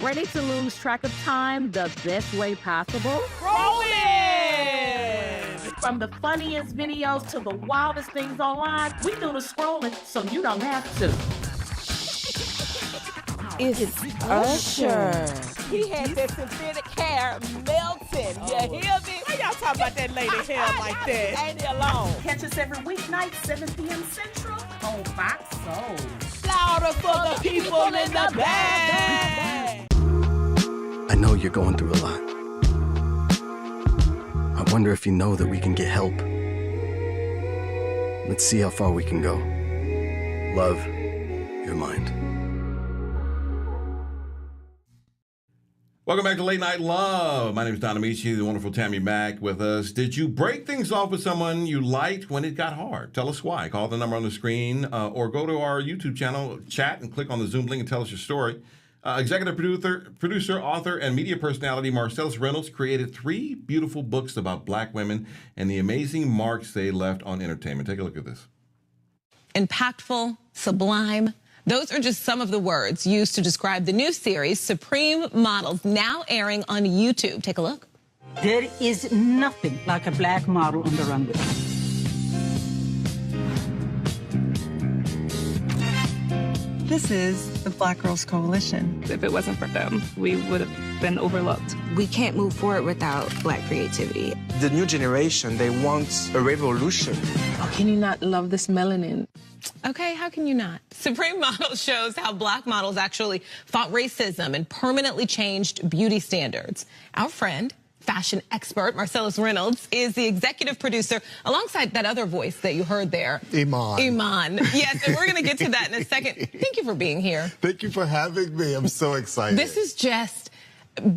Ready to lose track of time the best way possible? Rolling! From the funniest videos to the wildest things online, we do the scrolling so you don't have to. It's Usher. He had that synthetic hair melting. You hear me? Why y'all talking about that lady hair like that? Ain't he alone? Catch us every weeknight, 7 p.m. Central on Fox Soul. Louder for the people in the back. I know you're going through a lot. I wonder if you know that we can get help. Let's see how far we can go. Love, your mind. Welcome back to Late Night Love. My name is Don Amici, the wonderful Tammy Mack with us. Did you break things off with someone you liked when it got hard? Tell us why. Call the number on the screen or go to our YouTube channel, chat, and click on the Zoom link and tell us your story. Executive producer, author, and media personality Marcellas Reynolds created 3 beautiful books about Black women and the amazing marks they left on entertainment. Take a look at this. Impactful, sublime. Those are just some of the words used to describe the new series, Supreme Models, now airing on YouTube. Take a look. There is nothing like a Black model on the runway. This is the Black Girls Coalition. If it wasn't for them, we would have been overlooked. We can't move forward without Black creativity. The new generation, they want a revolution. How can you not love this melanin? Okay, how can you not? Supreme Models shows how Black models actually fought racism and permanently changed beauty standards. Our friend, fashion expert Marcellas Reynolds, is the executive producer alongside that other voice that you heard there. Iman. Yes, and we're going to get to that in a second. Thank you for being here. Thank you for having me. I'm so excited. This is just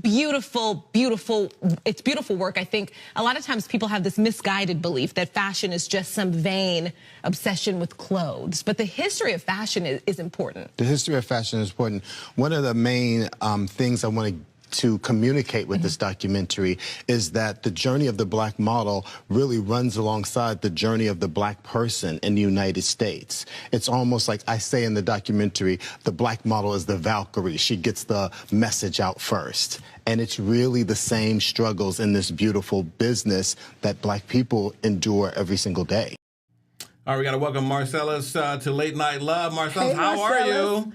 beautiful, beautiful. It's beautiful work. I think a lot of times people have this misguided belief that fashion is just some vain obsession with clothes. But the history of fashion is important. The history of fashion is important. One of the main things I want to communicate with this documentary is that the journey of the Black model really runs alongside the journey of the Black person in the United States. It's almost like I say in the documentary, the Black model is the Valkyrie. She gets the message out first. And it's really the same struggles in this beautiful business that Black people endure every single day. All right, we got to welcome Marcellas to Late Night Love. Marcellas, Hey, how are you?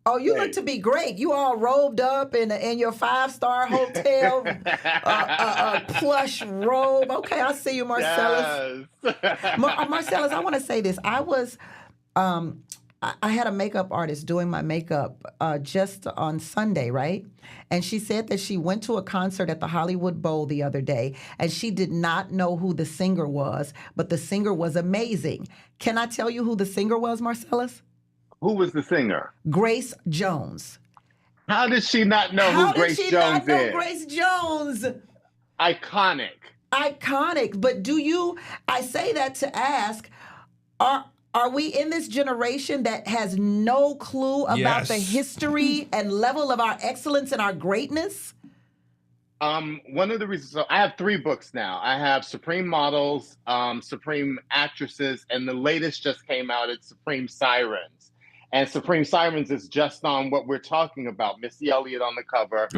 Oh, you look to be great. You all robed up in your 5-star hotel plush robe. Okay, I see you, Marcellas. Yes. Marcellas, I want to say this. I had a makeup artist doing my makeup just on Sunday, right? And she said that she went to a concert at the Hollywood Bowl the other day, and she did not know who the singer was, but the singer was amazing. Can I tell you who the singer was, Marcellas? Who was the singer? Grace Jones. How did she not know who Grace Jones is? How did she not know Grace Jones? Iconic. Iconic. But I say that to ask, are we in this generation that has no clue about the history and level of our excellence and our greatness? One of the reasons, so I have 3 books now. I have Supreme Models, Supreme Actresses, and the latest just came out, it's Supreme Sirens. And Supreme Sirens is just on what we're talking about, Missy Elliott on the cover.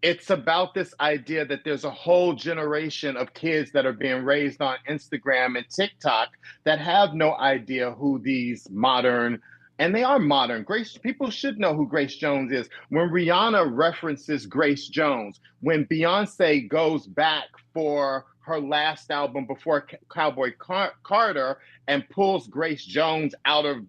It's about this idea that there's a whole generation of kids that are being raised on Instagram and TikTok that have no idea who these modern, and they are modern. People should know who Grace Jones is. When Rihanna references Grace Jones, when Beyonce goes back for her last album before Cowboy Carter and pulls Grace Jones out of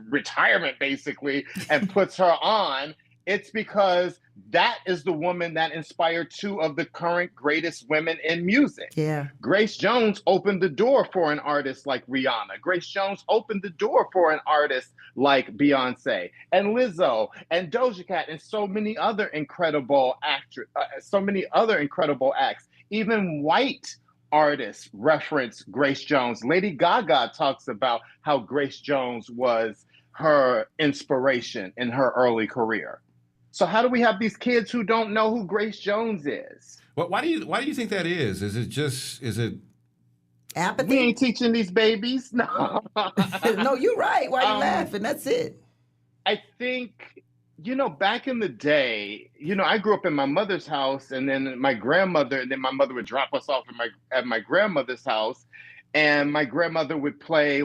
retirement, basically, and puts her on, it's because that is the woman that inspired 2 of the current greatest women in music. Yeah. Grace Jones opened the door for an artist like Rihanna. Grace Jones opened the door for an artist like Beyonce and Lizzo and Doja Cat and so many other incredible acts. Even white artists reference Grace Jones. Lady Gaga talks about how Grace Jones was her inspiration in her early career. So how do we have these kids who don't know who Grace Jones is? Why do you think that is? Is it apathy? We ain't teaching these babies. No. No, you're right. Why are you laughing? That's it. I think, back in the day, I grew up in my mother's house, and then my grandmother, and then my mother would drop us off at my grandmother's house, and my grandmother would play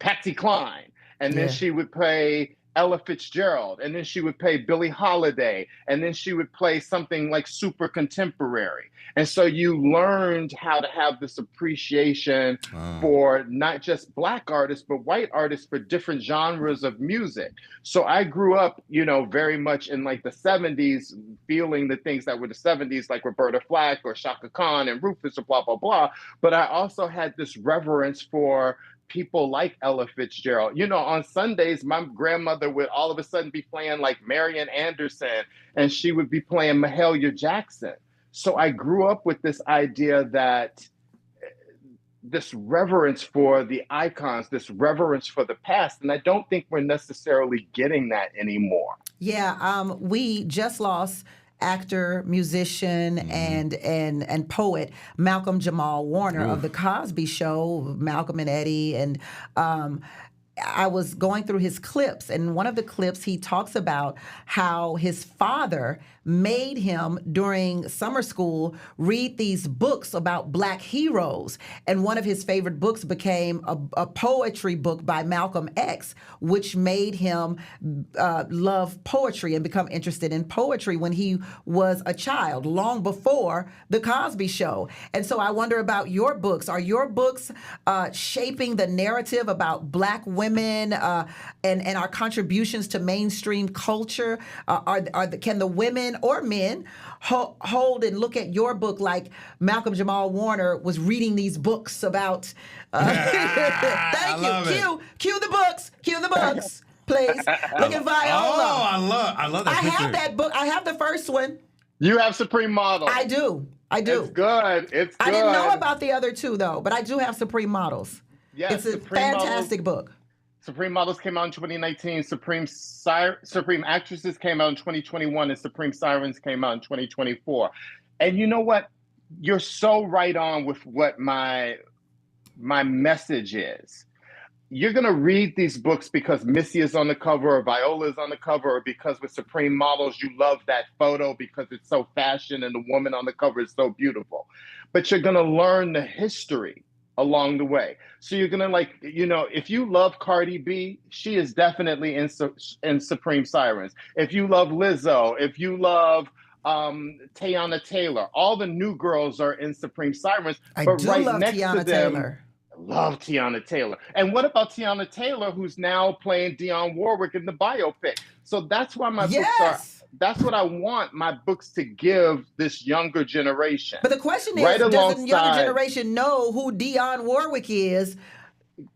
Patsy Cline, and then she would play Ella Fitzgerald, and then she would play Billie Holiday, and then she would play something like super contemporary. And so you learned how to have this appreciation for not just Black artists, but white artists for different genres of music. So I grew up, very much in like the 70s, feeling the things that were the 70s, like Roberta Flack or Shaka Khan and Rufus or blah, blah, blah. But I also had this reverence for people like Ella Fitzgerald. On Sundays, my grandmother would all of a sudden be playing like Marian Anderson, and she would be playing Mahalia Jackson. So I grew up with this idea that this reverence for the icons, this reverence for the past, and I don't think we're necessarily getting that anymore. Yeah, we just lost actor, musician, and poet Malcolm Jamal Warner of The Cosby Show, Malcolm and Eddie. And I was going through his clips, and one of the clips he talks about how his father made him during summer school read these books about Black heroes. And one of his favorite books became a poetry book by Malcolm X, which made him love poetry and become interested in poetry when he was a child, long before The Cosby Show. And so I wonder about your books. Are your books shaping the narrative about Black women and our contributions to mainstream culture? Can the women or men hold and look at your book like Malcolm Jamal Warner was reading these books about? Thank you. Cue the books. Cue the books, please. Look at Viola. Oh, I love that picture. I have that book. I have the first one. You have Supreme Model. I do. It's good. It's good. I didn't know about the other two though, but I do have Supreme Models. Yes, it's a fantastic book. Supreme Models came out in 2019. Supreme Actresses came out in 2021, and Supreme Sirens came out in 2024. And you know what? You're so right on with what my message is. You're going to read these books because Missy is on the cover or Viola is on the cover, or because with Supreme Models, you love that photo because it's so fashion and the woman on the cover is so beautiful. But you're going to learn the history along the way. So you're going to if you love Cardi B, she is definitely in Supreme Sirens. If you love Lizzo, if you love Teyana Taylor, all the new girls are in Supreme Sirens. I but do right love next Teyana to them, Taylor. Love Teyana Taylor. And what about Teyana Taylor, who's now playing Dionne Warwick in the biopic? So that's why my books are. That's what I want my books to give this younger generation. But the question is, does the younger generation know who Dionne Warwick is?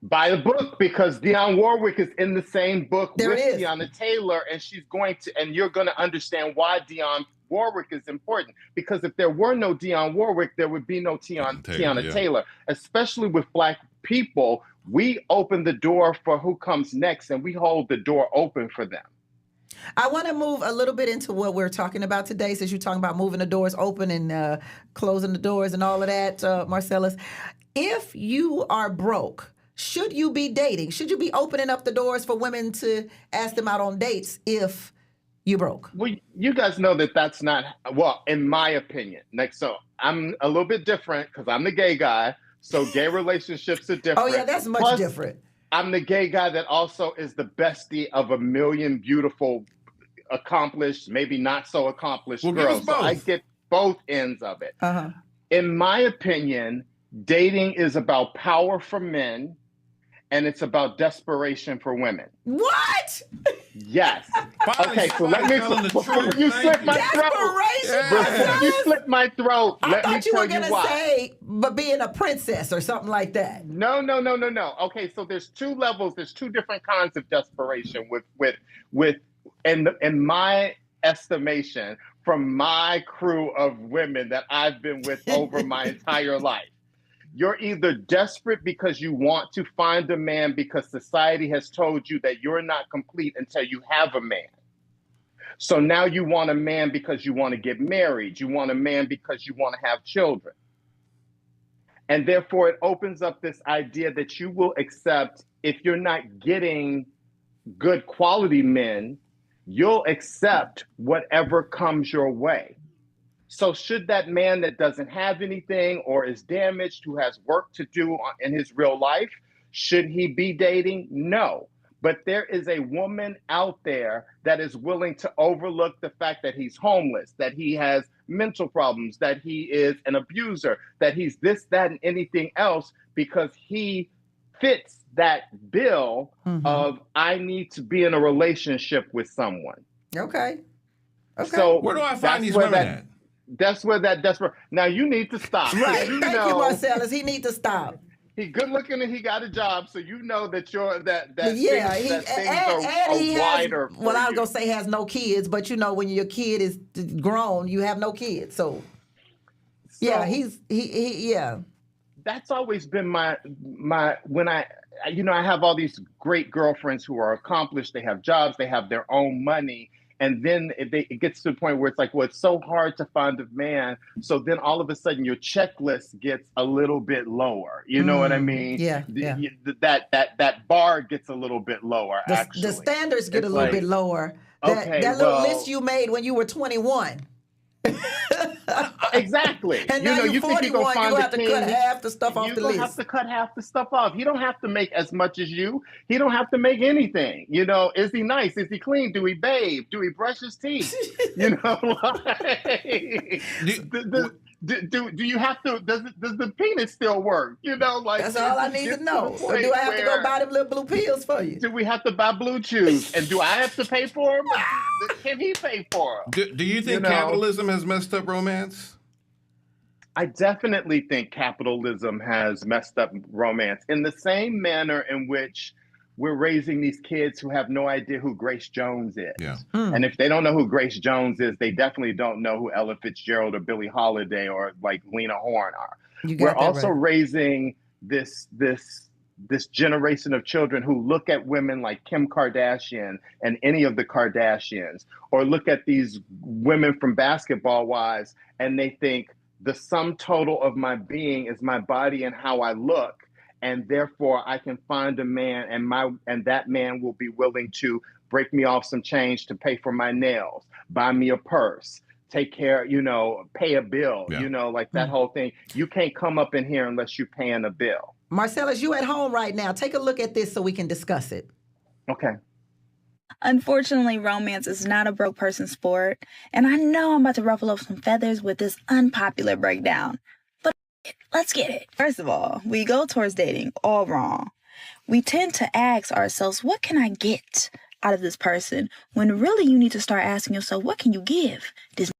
By the book, because Dionne Warwick is in the same book with Teyana Taylor, and you're going to understand why Dionne Warwick is important. Because if there were no Dionne Warwick, there would be no Teyana Taylor. Especially with Black people, we open the door for who comes next, and we hold the door open for them. I want to move a little bit into what we're talking about today, since you're talking about moving the doors open and closing the doors and all of that, Marcellas. If you are broke, should you be dating? Should you be opening up the doors for women to ask them out on dates if you broke? Well, you guys know that that's not, in my opinion. So I'm a little bit different because I'm the gay guy. So gay relationships are different. Oh, yeah, that's much different. I'm the gay guy that also is the bestie of a million beautiful, accomplished, maybe not so accomplished girls. So I get both ends of it. In my opinion, dating is about power for men, and it's about desperation for women. What? Yes. Okay, so let me. Before you slip my throat. You slip my throat. I thought you were going to say, but being a princess or something like that. No. Okay, so there's two levels. There's two different kinds of desperation in my estimation, from my crew of women that I've been with over my entire life. You're either desperate because you want to find a man because society has told you that you're not complete until you have a man. So now you want a man because you want to get married. You want a man because you want to have children. And therefore, it opens up this idea that you will accept, if you're not getting good quality men, you'll accept whatever comes your way. So should that man that doesn't have anything or is damaged, who has work to do in his real life, should he be dating? No. But there is a woman out there that is willing to overlook the fact that he's homeless, that he has mental problems, that he is an abuser, that he's this, that, and anything else, because he fits that bill of, I need to be in a relationship with someone. Okay. So where do I find these women at? That's where that desperate. Now you need to stop. Right. Thank you, Marcellas. He need to stop. He good looking and he got a job, so you know that yeah, things are wider. Well, I was gonna say has no kids, but you know when your kid is grown, you have no kids. So yeah, yeah. That's always been my when I have all these great girlfriends who are accomplished. They have jobs, they have their own money. And then it gets to the point where it's like, well, it's so hard to find a man. So then all of a sudden your checklist gets a little bit lower. You know what I mean? Yeah. That bar gets a little bit lower, actually. The standards get a little bit lower. That little list you made when you were 21. Exactly. And now you're 41, you have to cut half the stuff off the list. You have to cut half the stuff off. He don't have to make as much as you. He don't have to make anything. You know, is he nice? Is he clean? Do he bathe? Do he brush his teeth? You know, do you have to? Does the penis still work? You know, like that's all I need to know. Or do I have to go buy them little blue pills for you? Do we have to buy blue chews? And do I have to pay for them? Can he pay for them? Do you think capitalism has messed up romance? I definitely think capitalism has messed up romance in the same manner in which we're raising these kids who have no idea who Grace Jones is. Yeah. And if they don't know who Grace Jones is, they definitely don't know who Ella Fitzgerald or Billie Holiday or like Lena Horne are. We're also raising this generation of children who look at women like Kim Kardashian and any of the Kardashians, or look at these women from Basketball Wives and they think the sum total of my being is my body and how I look. And therefore, I can find a man, and that man will be willing to break me off some change to pay for my nails, buy me a purse, take care, pay a bill, like that whole thing. You can't come up in here unless you're paying a bill. Marcellas, you at home right now. Take a look at this so we can discuss it. Okay. Unfortunately, romance is not a broke person sport, and I know I'm about to ruffle up some feathers with this unpopular breakdown. Let's get it. First of all, we go towards dating all wrong. We tend to ask ourselves, what can I get out of this person? When really you need to start asking yourself, what can you give this?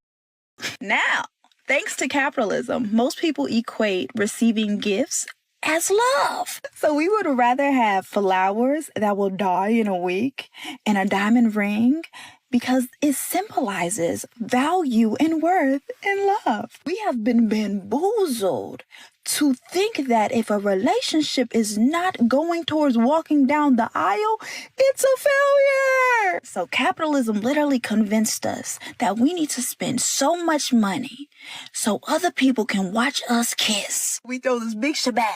Now, thanks to capitalism, most people equate receiving gifts as love. So we would rather have flowers that will die in a week and a diamond ring because it symbolizes value and worth and love. We have been bamboozled to think that if a relationship is not going towards walking down the aisle, it's a failure. So capitalism literally convinced us that we need to spend so much money so other people can watch us kiss. We throw this big shebang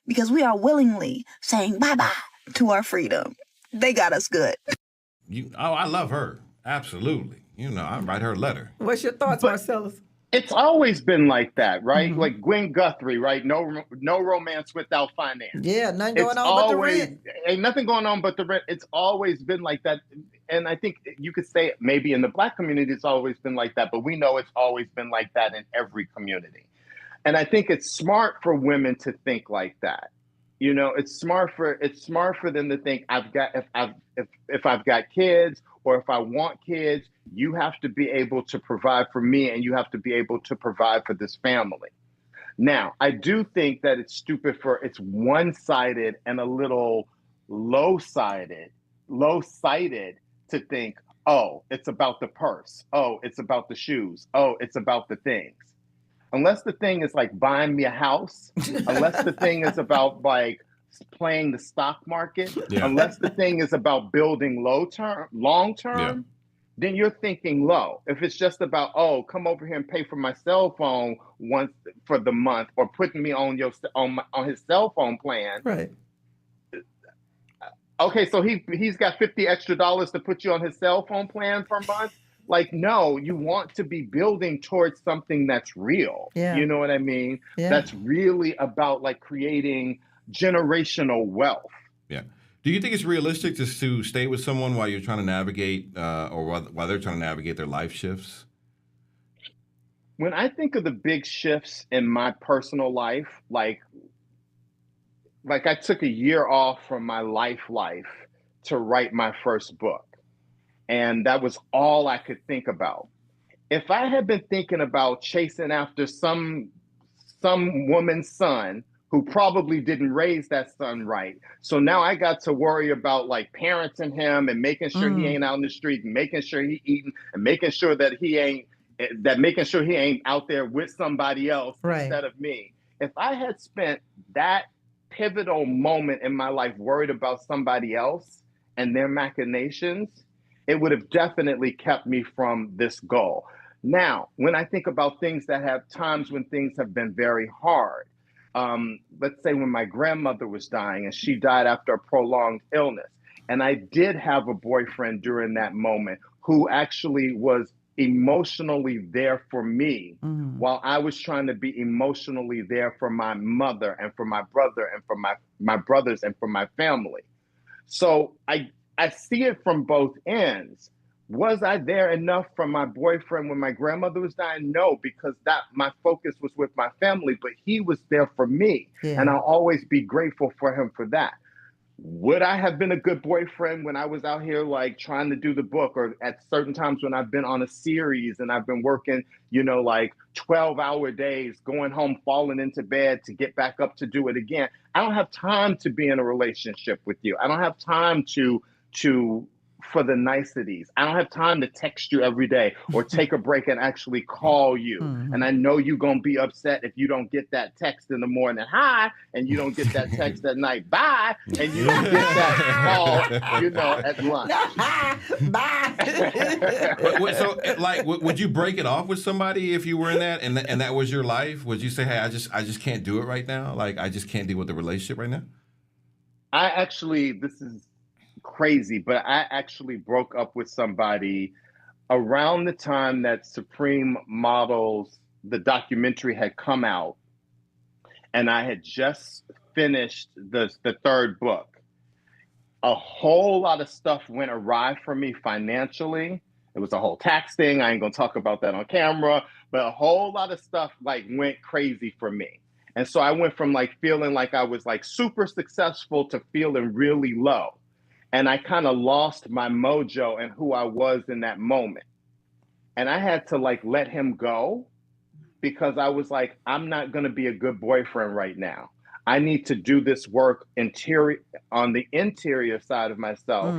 because we are willingly saying bye-bye to our freedom. They got us good. I love her. Absolutely. I write her a letter. What's your thoughts, Marcellas? It's always been like that, right? Mm-hmm. Like Gwen Guthrie, right? No romance without finance. Yeah, nothing going on but the rent. Ain't nothing going on but the rent. It's always been like that. And I think you could say maybe in the Black community, it's always been like that, but we know it's always been like that in every community. And I think it's smart for women to think like that. It's smart for them to think if I've got kids or if I want kids, you have to be able to provide for me and you have to be able to provide for this family. Now, I do think that it's stupid it's one-sided and a little low-sided to think, oh, it's about the purse. Oh, it's about the shoes. Oh, it's about the things. Unless the thing is like buying me a house, unless the thing is about like playing the stock market, unless the thing is about building long term, then you're thinking low. If it's just about, oh, come over here and pay for my cell phone once for the month, or putting me on his cell phone plan. Right. Okay, so he's got $50 extra to put you on his cell phone plan per month. Like, no, you want to be building towards something that's real. Yeah. You know what I mean? Yeah. That's really about like creating generational wealth. Yeah. Do you think it's realistic to stay with someone while you're trying to navigate, or while they're trying to navigate their life shifts? When I think of the big shifts in my personal life, like I took a year off from my life to write my first book. And that was all I could think about. If I had been thinking about chasing after some woman's son who probably didn't raise that son right, so now I got to worry about like parenting him and making sure he ain't out in the street, and making sure he eating, and making sure that he ain't out there with somebody else instead of me. If I had spent that pivotal moment in my life worried about somebody else and their machinations, it would have definitely kept me from this goal. Now, when I think about things that have times when things have been very hard, let's say when my grandmother was dying and she died after a prolonged illness, and I did have a boyfriend during that moment who actually was emotionally there for me while I was trying to be emotionally there for my mother and for my brother and for my brothers and for my family. So I see it from both ends. Was I there enough for my boyfriend when my grandmother was dying? No, because my focus was with my family, but he was there for me. Yeah. And I'll always be grateful for him for that. Would I have been a good boyfriend when I was out here like trying to do the book, or at certain times when I've been on a series and I've been working, like 12-hour days, going home, falling into bed to get back up to do it again? I don't have time to be in a relationship with you. I don't have time for the niceties. I don't have time to text you every day or take a break and actually call you. And I know you're going to be upset if you don't get that text in the morning, hi, and you don't get that text at night, bye, and you don't get that call, at lunch. Bye. So, like, would you break it off with somebody if you were in that, and that was your life? Would you say, hey, I just can't do it right now? Like, I just can't deal with the relationship right now? This is crazy, but I actually broke up with somebody around the time that Supreme Models, the documentary, had come out, and I had just finished the third book. A whole lot of stuff went awry for me financially. It was a whole tax thing. I ain't gonna talk about that on camera, but a whole lot of stuff like went crazy for me. And so I went from like feeling like I was like super successful to feeling really low. And I kind of lost my mojo and who I was in that moment. And I had to like let him go, because I was like, I'm not going to be a good boyfriend right now. I need to do this work on the interior side of myself.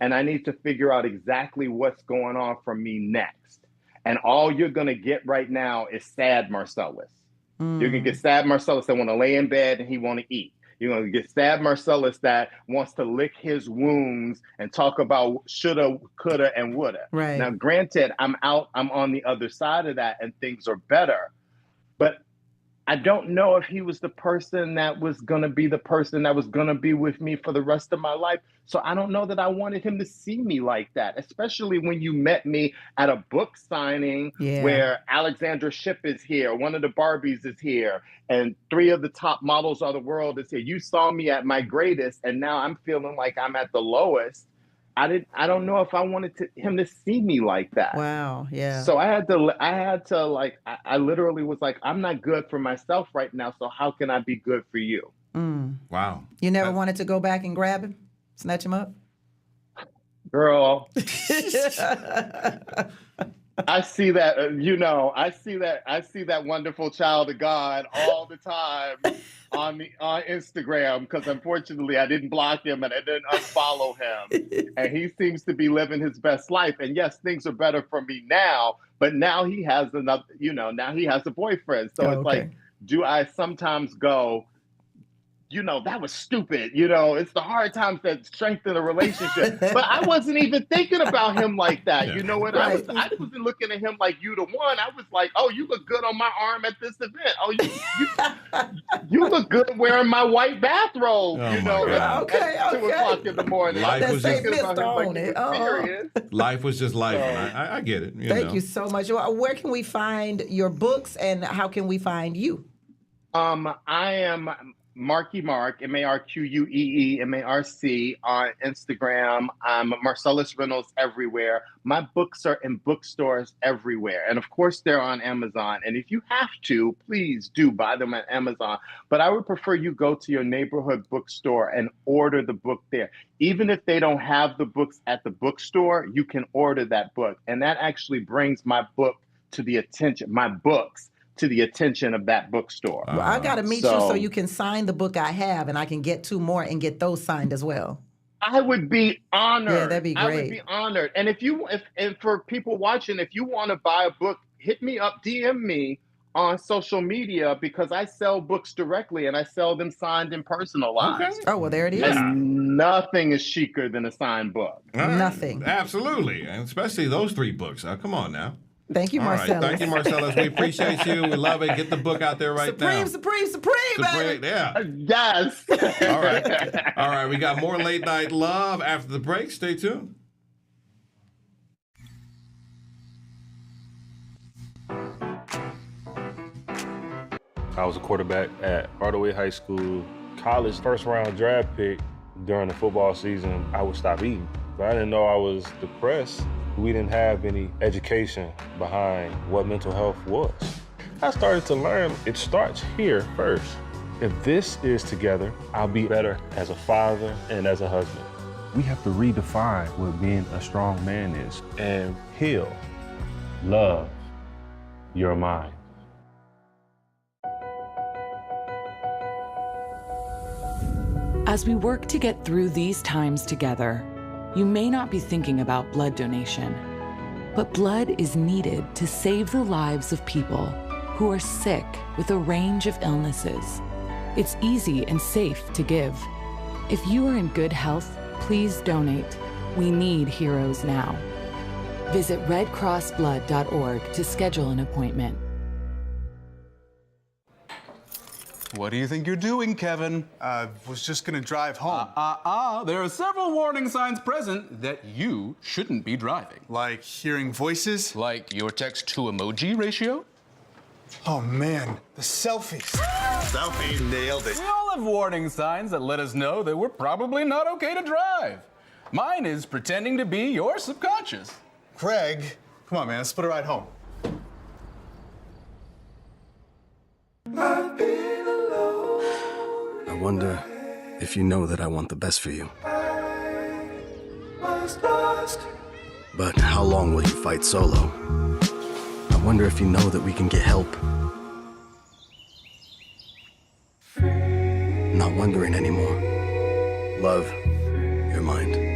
And I need to figure out exactly what's going on for me next. And all you're going to get right now is sad Marcellas. You're going to get sad Marcellas that want to lay in bed and he want to eat. You're going to get sad Marcellas that wants to lick his wounds and talk about shoulda, coulda, and woulda. Right. Now, granted, I'm on the other side of that and things are better. But I don't know if he was the person that was going to be with me for the rest of my life. So I don't know that I wanted him to see me like that, especially when you met me at a book signing where Alexandra Shipp is here, one of the Barbies is here, and 3 of the top models of the world is here. You saw me at my greatest, and now I'm feeling like I'm at the lowest. I don't know if I wanted him to see me like that. Wow. Yeah. So I had to like, I literally was like, I'm not good for myself right now. So how can I be good for you? Wow. You never wanted to go back and grab him, snatch him up? Girl. I see that, I see that wonderful child of God all the time on Instagram, because unfortunately I didn't block him and I didn't unfollow him. And he seems to be living his best life. And yes, things are better for me now, but now he has now he has a boyfriend. So it's like, do I sometimes go, that was stupid. It's the hard times that strengthen a relationship. But I wasn't even thinking about him like that. Yeah. You know what? Right. I wasn't looking at him like you the one. I was like, oh, you look good on my arm at this event. Oh, you look good wearing my white bathrobe. Oh, my God. At 2 o'clock in the morning. Life was just Life was just life. And I get it. Thank you so much. Where can we find your books, and how can we find you? I am Marky Mark, Marquee, Marc on Instagram. I'm Marcellas Reynolds everywhere. My books are in bookstores everywhere. And of course, they're on Amazon. And if you have to, please do buy them on Amazon. But I would prefer you go to your neighborhood bookstore and order the book there. Even if they don't have the books at the bookstore, you can order that book. And that actually brings my books to the attention of that bookstore. Well, I got to meet you so you can sign the book I have, and I can get 2 more and get those signed as well. I would be honored. Yeah, that'd be great. I would be honored. And if for people watching, if you want to buy a book, hit me up, DM me on social media, because I sell books directly and I sell them signed and personalized. Okay. Oh, well, there it is. And nothing is chicer than a signed book. Nothing. Absolutely. And especially those 3 books. Come on now. Thank you, Marcellas. All right. Thank you, Marcellas. We appreciate you. We love it. Get the book out there right now. Supreme, baby. Yeah. Yes. All right. We got more Late Night Love after the break. Stay tuned. I was a quarterback at Hardaway High School. College first-round draft pick. During the football season, I would stop eating. But I didn't know I was depressed. We didn't have any education behind what mental health was. I started to learn it starts here first. If this is together, I'll be better as a father and as a husband. We have to redefine what being a strong man is and heal, love your mind. As we work to get through these times together, you may not be thinking about blood donation, but blood is needed to save the lives of people who are sick with a range of illnesses. It's easy and safe to give. If you are in good health, please donate. We need heroes now. Visit redcrossblood.org to schedule an appointment. What do you think you're doing, Kevin? Was just gonna drive home. There are several warning signs present that you shouldn't be driving. Like hearing voices? Like your text-to-emoji ratio? Oh man, the selfies. Selfie, nailed it. We all have warning signs that let us know that we're probably not okay to drive. Mine is pretending to be your subconscious. Craig, come on man, let's split a ride home. I wonder if you know that I want the best for you. But how long will you fight solo? I wonder if you know that we can get help. Not wondering anymore. Love your mind.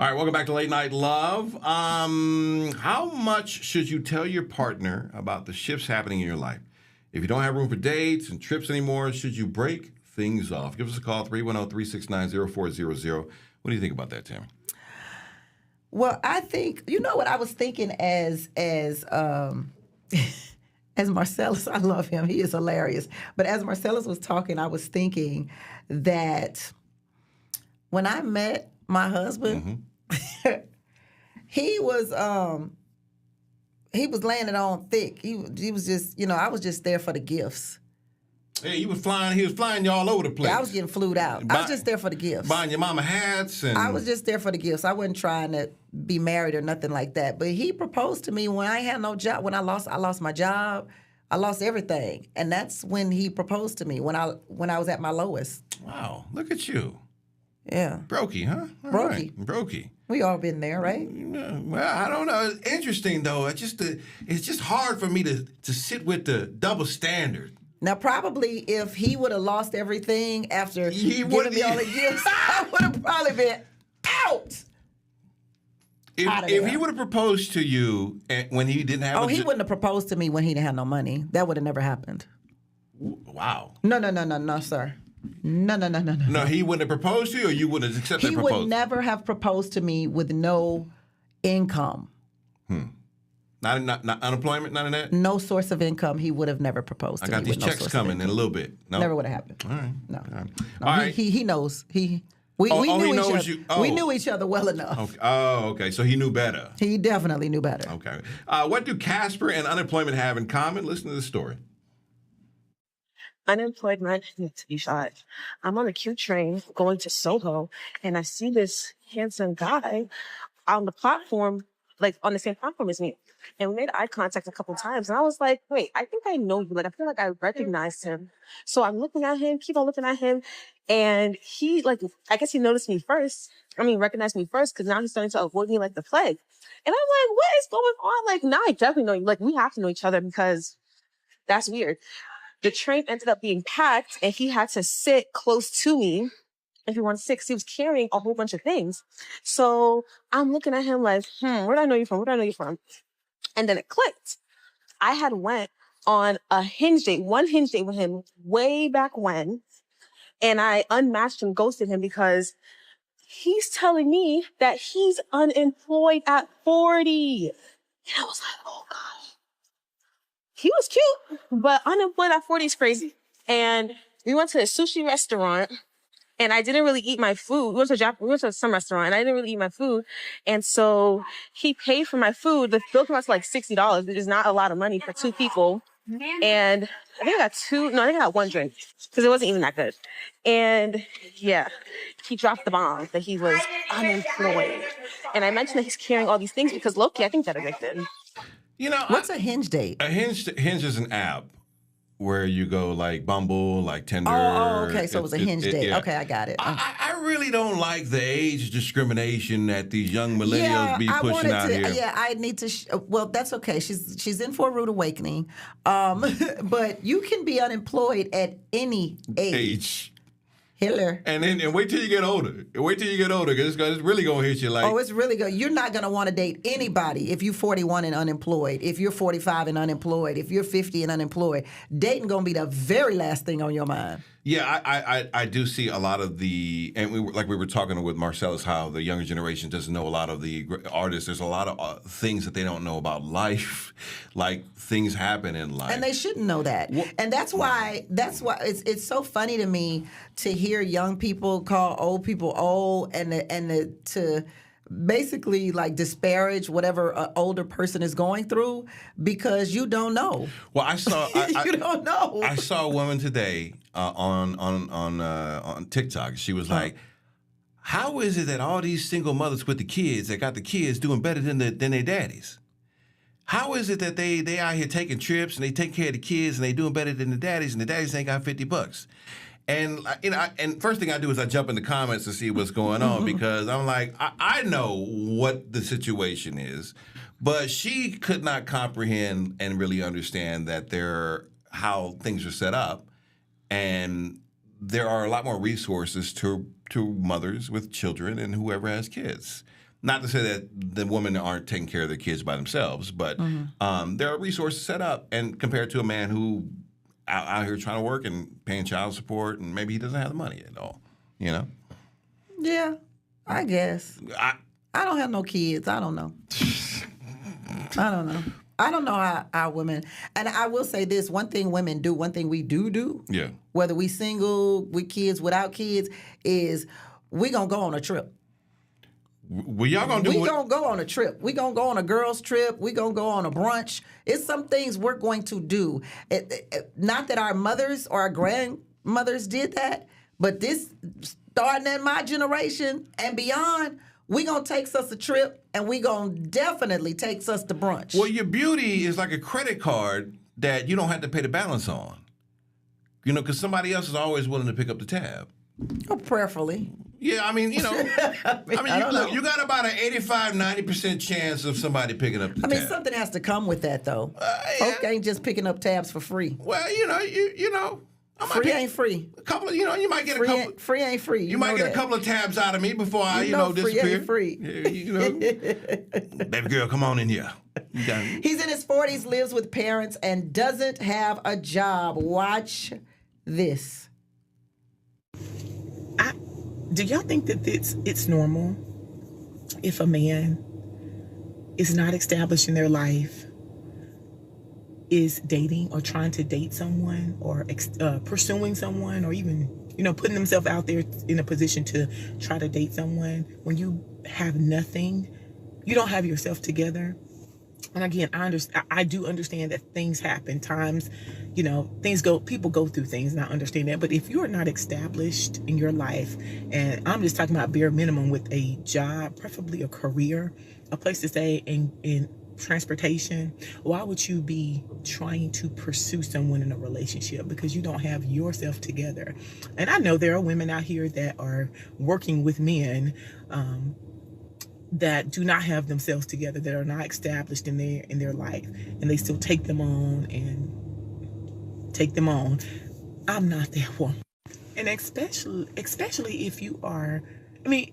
All right, welcome back to Late Night Love. How much should you tell your partner about the shifts happening in your life? If you don't have room for dates and trips anymore, should you break things off? Give us a call, 310-369-0400. What do you think about that, Tammy? Well, I think, you know what I was thinking as Marcellas, I love him. He is hilarious. But as Marcellas was talking, I was thinking that when I met my husband, he was laying it on thick. He was just, I was just there for the gifts. Yeah, he was flying you all over the place. Yeah, I was getting flued out. I was just there for the gifts. Buying your mama hats and I was just there for the gifts. I wasn't trying to be married or nothing like that. But he proposed to me when I had no job. When I lost my job, I lost everything. And that's when he proposed to me, when I was at my lowest. Wow, look at you. Yeah. Brokey, huh? All Brokey. Right. Brokey. We all been there, right? Well, I don't know. It's interesting, though. It's just hard for me to sit with the double standard. Now, probably if he would have lost everything after giving me all the gifts, I would have probably been out. If he would have proposed to you when he didn't have he wouldn't have proposed to me when he didn't have no money. That would have never happened. Wow. No, sir. No. No, he wouldn't have proposed to you, or you wouldn't have accepted the proposal? He would never have proposed to me with no income. Not unemployment, none of that? No source of income. He would have never proposed to me. I got these checks coming in a little bit. No? Never would have happened. All right. No. All right. He knows. We knew each other well enough. Okay. Oh, okay. So he knew better. He definitely knew better. Okay. What do Casper and unemployment have in common? Listen to this story. Unemployed man needs to be shot. I'm on a Q train going to Soho, and I see this handsome guy on the platform, like on the same platform as me. And we made eye contact a couple times, and I was like, wait, I think I know you. Like, I feel like I recognized him. So I'm looking at him, keep on looking at him, and he, like, I guess he noticed me first. Recognized me first, because now he's starting to avoid me like the plague. And I'm like, what is going on? Like, now I definitely know you. Like, we have to know each other because that's weird. The train ended up being packed, and he had to sit close to me. If you want to sit, because he was carrying a whole bunch of things. So I'm looking at him like, where do I know you from? Where do I know you from? And then it clicked. I had went on a Hinge date, one Hinge date with him way back when, and I unmatched and ghosted him because he's telling me that he's unemployed at 40. And I was like, oh gosh. He was cute, but unemployed at 40 is crazy. And we went to a sushi restaurant, and I didn't really eat my food. We went to some restaurant, and I didn't really eat my food. And so he paid for my food. The bill came out to like $60, which is not a lot of money for two people. And I think I got one drink because it wasn't even that good. And yeah, he dropped the bomb that he was unemployed. And I mentioned that he's carrying all these things because low-key, I think that addicted. You know, what's a Hinge date? A Hinge is an app where you go like Bumble, like Tinder. Oh, okay. So it was a Hinge date. Yeah. Okay, I got it. I really don't like the age discrimination that these young millennials be pushing out here. Yeah, I need to. Well, that's okay. She's in for a rude awakening. But you can be unemployed at any age. Hitler. And wait till you get older. Wait till you get older, because it's really going to hit you like... Oh, it's really good. You're not going to want to date anybody if you're 41 and unemployed, if you're 45 and unemployed, if you're 50 and unemployed. Dating going to be the very last thing on your mind. Yeah, I do see a lot of the... And we were talking with Marcellas, how the younger generation doesn't know a lot of the artists. There's a lot of things that they don't know about life, like things happen in life. And they shouldn't know that. And that's why it's so funny to me to hear young people call old people old and to basically like disparage whatever an older person is going through because you don't know. Well, I saw you don't know. I saw a woman today on TikTok. She was like, "How is it that all these single mothers with the kids that got the kids doing better than their daddies? How is it that they out here taking trips and they take care of the kids and they doing better than the daddies and the daddies ain't got $50?" And and first thing I do is I jump in the comments to see what's going on because I'm like, I know what the situation is, but she could not comprehend and really understand that how things are set up, and there are a lot more resources to mothers with children and whoever has kids. Not to say that the women aren't taking care of their kids by themselves, but there are resources set up, and compared to a man who out here trying to work and paying child support, and maybe he doesn't have the money at all, you know? Yeah, I guess. I don't have no kids. I don't know. I don't know how women, and I will say this, one thing women do, one thing we do, yeah, whether we single, with kids, without kids, is we gonna go on a trip. Well, y'all gonna do We gonna go on a trip. We gonna go on a girls' trip. We gonna go on a brunch. It's some things we're going to do. Not that our mothers or our grandmothers did that, but this, starting in my generation and beyond, we gonna take us a trip, and we gonna definitely take us to brunch. Well, your beauty is like a credit card that you don't have to pay the balance on. You know, because somebody else is always willing to pick up the tab. Oh, prayerfully. Yeah, I mean, you know, you got about an 85-90% chance of somebody picking up the tab. I mean, something has to come with that, though. Folk ain't just picking up tabs for free. Well, you know, Free ain't free. A couple of, you might get free a couple. Free ain't free. You might get a couple of tabs out of me before I, disappear. Free ain't free. Baby girl, come on in here. He's in his 40s, lives with parents, and doesn't have a job. Watch this. Do y'all think that it's normal if a man is not established in their life, is dating or trying to date someone, or pursuing someone, or even, putting themselves out there in a position to try to date someone when you have nothing, you don't have yourself together? And again, I do understand that things happen. Times, people go through things, and I understand that. But if you are not established in your life, and I'm just talking about bare minimum with a job, preferably a career, a place to stay, in transportation, why would you be trying to pursue someone in a relationship? Because you don't have yourself together. And I know there are women out here that are working with men that do not have themselves together, that are not established in their life, and they still take them on. I'm not that woman. And especially if you are, any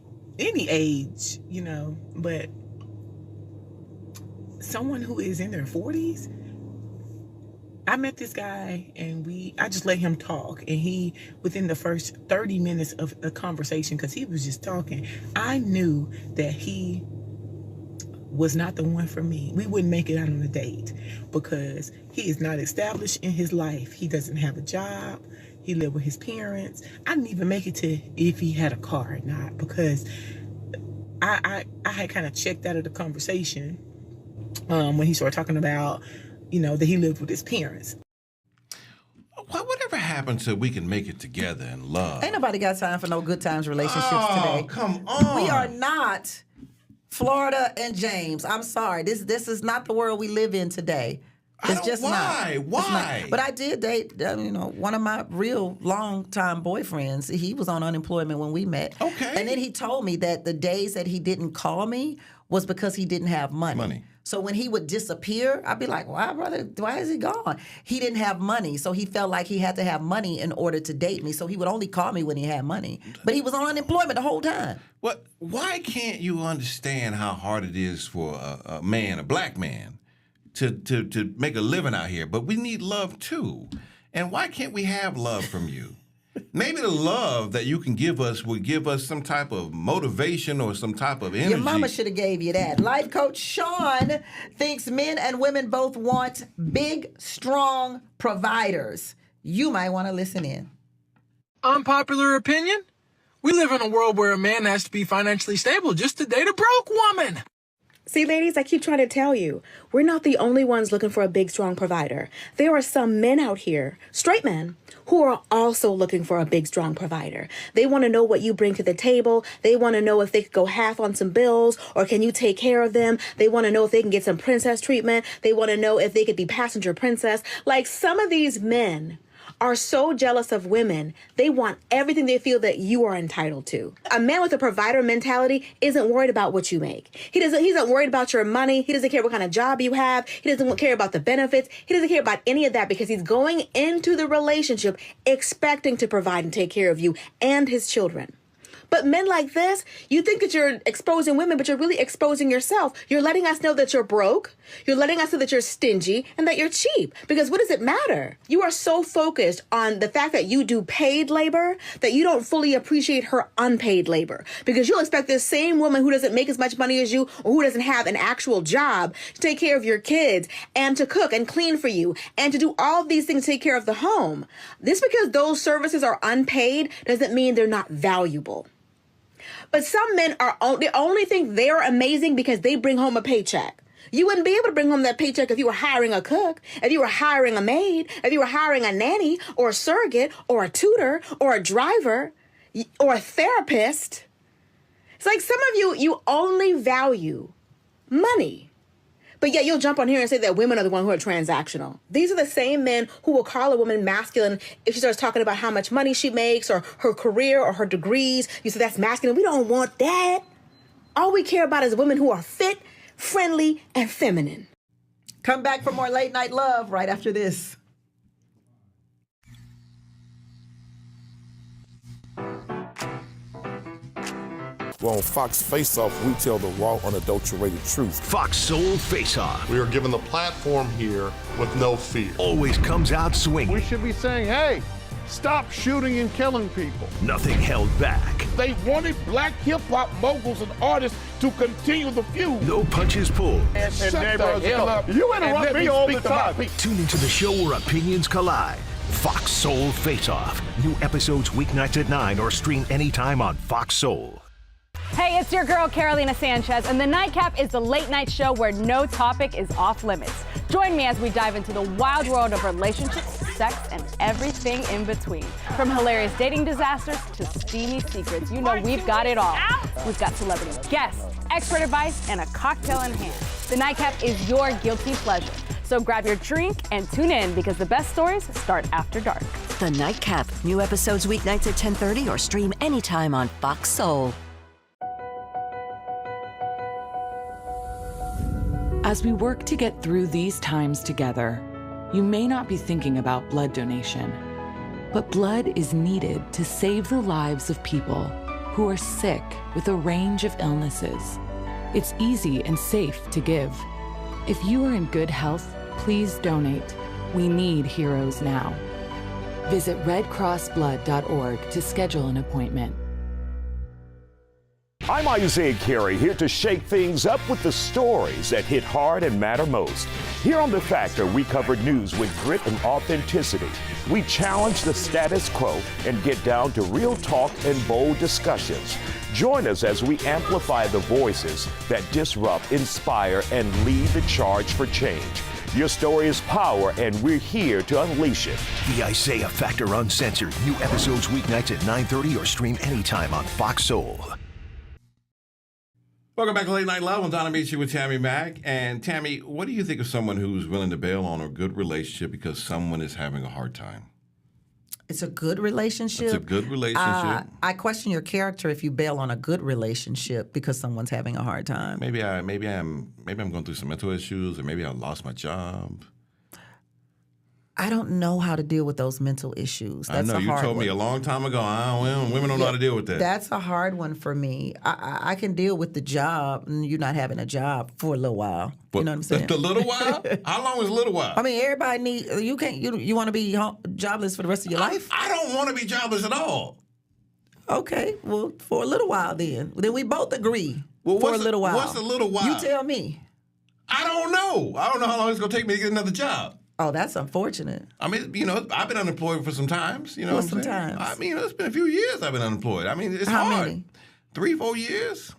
age, but someone who is in their 40s. I met this guy, and I just let him talk, and he, within the first 30 minutes of the conversation, because he was just talking, I knew that he was not the one for me. We wouldn't make it out on a date because he is not established in his life. He doesn't have a job. He lived with his parents. I didn't even make it to if he had a car or not, because I had kind of checked out of the conversation when he started talking about, that he lived with his parents. Whatever happened to we can make it together in love? Ain't nobody got time for no good times relationships today. Come on. We are not Florida and James. I'm sorry. This is not the world we live in today. It's just why? not. Why? Not. But I did date, one of my real long-time boyfriends. He was on unemployment when we met. Okay. And then he told me that the days that he didn't call me was because he didn't have money. So when he would disappear, I'd be like, why, brother? Why is he gone? He didn't have money, so he felt like he had to have money in order to date me. So he would only call me when he had money. But he was on unemployment the whole time. Why can't you understand how hard it is for a man, a black man, to make a living out here? But we need love too. And why can't we have love from you? Maybe the love that you can give us would give us some type of motivation or some type of energy. Your mama should have gave you that. Life coach Sean thinks men and women both want big, strong providers. You might want to listen in. Unpopular opinion? We live in a world where a man has to be financially stable just to date a broke woman. See, ladies, I keep trying to tell you, we're not the only ones looking for a big, strong provider. There are some men out here, straight men, who are also looking for a big, strong provider. They want to know what you bring to the table. They want to know if they could go half on some bills, or can you take care of them? They want to know if they can get some princess treatment. They want to know if they could be passenger princess. Like, some of these men are so jealous of women, they want everything they feel that you are entitled to. A man with a provider mentality isn't worried about what you make. He's not worried about your money. He doesn't care what kind of job you have. He doesn't care about the benefits. He doesn't care about any of that, because he's going into the relationship expecting to provide and take care of you and his children. But men like this, you think that you're exposing women, but you're really exposing yourself. You're letting us know that you're broke. You're letting us know that you're stingy and that you're cheap. Because what does it matter? You are so focused on the fact that you do paid labor that you don't fully appreciate her unpaid labor. Because you'll expect this same woman who doesn't make as much money as you, or who doesn't have an actual job, to take care of your kids and to cook and clean for you and to do all of these things to take care of the home. This, because those services are unpaid, doesn't mean they're not valuable. But some men they only think they're amazing because they bring home a paycheck. You wouldn't be able to bring home that paycheck if you were hiring a cook, if you were hiring a maid, if you were hiring a nanny or a surrogate or a tutor or a driver or a therapist. It's like some of you only value money. But yet you'll jump on here and say that women are the ones who are transactional. These are the same men who will call a woman masculine if she starts talking about how much money she makes or her career or her degrees. You say that's masculine. We don't want that. All we care about is women who are fit, friendly, and feminine. Come back for more Late Night Love right after this. Well, on Fox Face Off, we tell the raw, unadulterated truth. Fox Soul Face Off. We are given the platform here with no fear. Always comes out swinging. We should be saying, hey, stop shooting and killing people. Nothing held back. They wanted black hip-hop moguls and artists to continue the feud. No punches pulled. And shut the hell up. You interrupt me all the time. Tune into the show where opinions collide. Fox Soul Face Off. New episodes weeknights at 9 or stream anytime on Fox Soul. Hey, it's your girl, Carolina Sanchez, and The Nightcap is the late-night show where no topic is off limits. Join me as we dive into the wild world of relationships, sex, and everything in between. From hilarious dating disasters to steamy secrets, you know we've got it all. We've got celebrity guests, expert advice, and a cocktail in hand. The Nightcap is your guilty pleasure. So grab your drink and tune in because the best stories start after dark. The Nightcap. New episodes weeknights at 10:30 or stream anytime on Fox Soul. As we work to get through these times together, you may not be thinking about blood donation, but blood is needed to save the lives of people who are sick with a range of illnesses. It's easy and safe to give. If you are in good health, please donate. We need heroes now. Visit redcrossblood.org to schedule an appointment. I'm Isaiah Carey, here to shake things up with the stories that hit hard and matter most. Here on The Factor, we cover news with grit and authenticity. We challenge the status quo and get down to real talk and bold discussions. Join us as we amplify the voices that disrupt, inspire, and lead the charge for change. Your story is power, and we're here to unleash it. The Isaiah Factor Uncensored. New episodes weeknights at 9:30 or stream anytime on Fox Soul. Welcome back to Late Night Love. I'm Donna Beachy with Tammy Mack. And Tammy, what do you think of someone who's willing to bail on a good relationship because someone is having a hard time? It's a good relationship. It's a good relationship. I question your character if you bail on a good relationship because someone's having a hard time. Maybe I'm going through some mental issues, or maybe I lost my job. I don't know how to deal with those mental issues. That's I know a you hard told one. me a long time ago. Women don't know how to deal with that. That's a hard one for me. I can deal with the job and you not having a job for a little while. But you know what I'm saying? The little while? How long is a little while? I mean, everybody you want to be jobless for the rest of your life? I don't want to be jobless at all. Okay, well, for a little while then. Then we both agree for a little while. What's a little while? You tell me. I don't know. I don't know how long it's going to take me to get another job. Oh, that's unfortunate. I mean, I've been unemployed for some times. You know What's what I'm some saying? times? I mean, it's been a few years I've been unemployed. I mean, it's How hard. many? 3-4 years.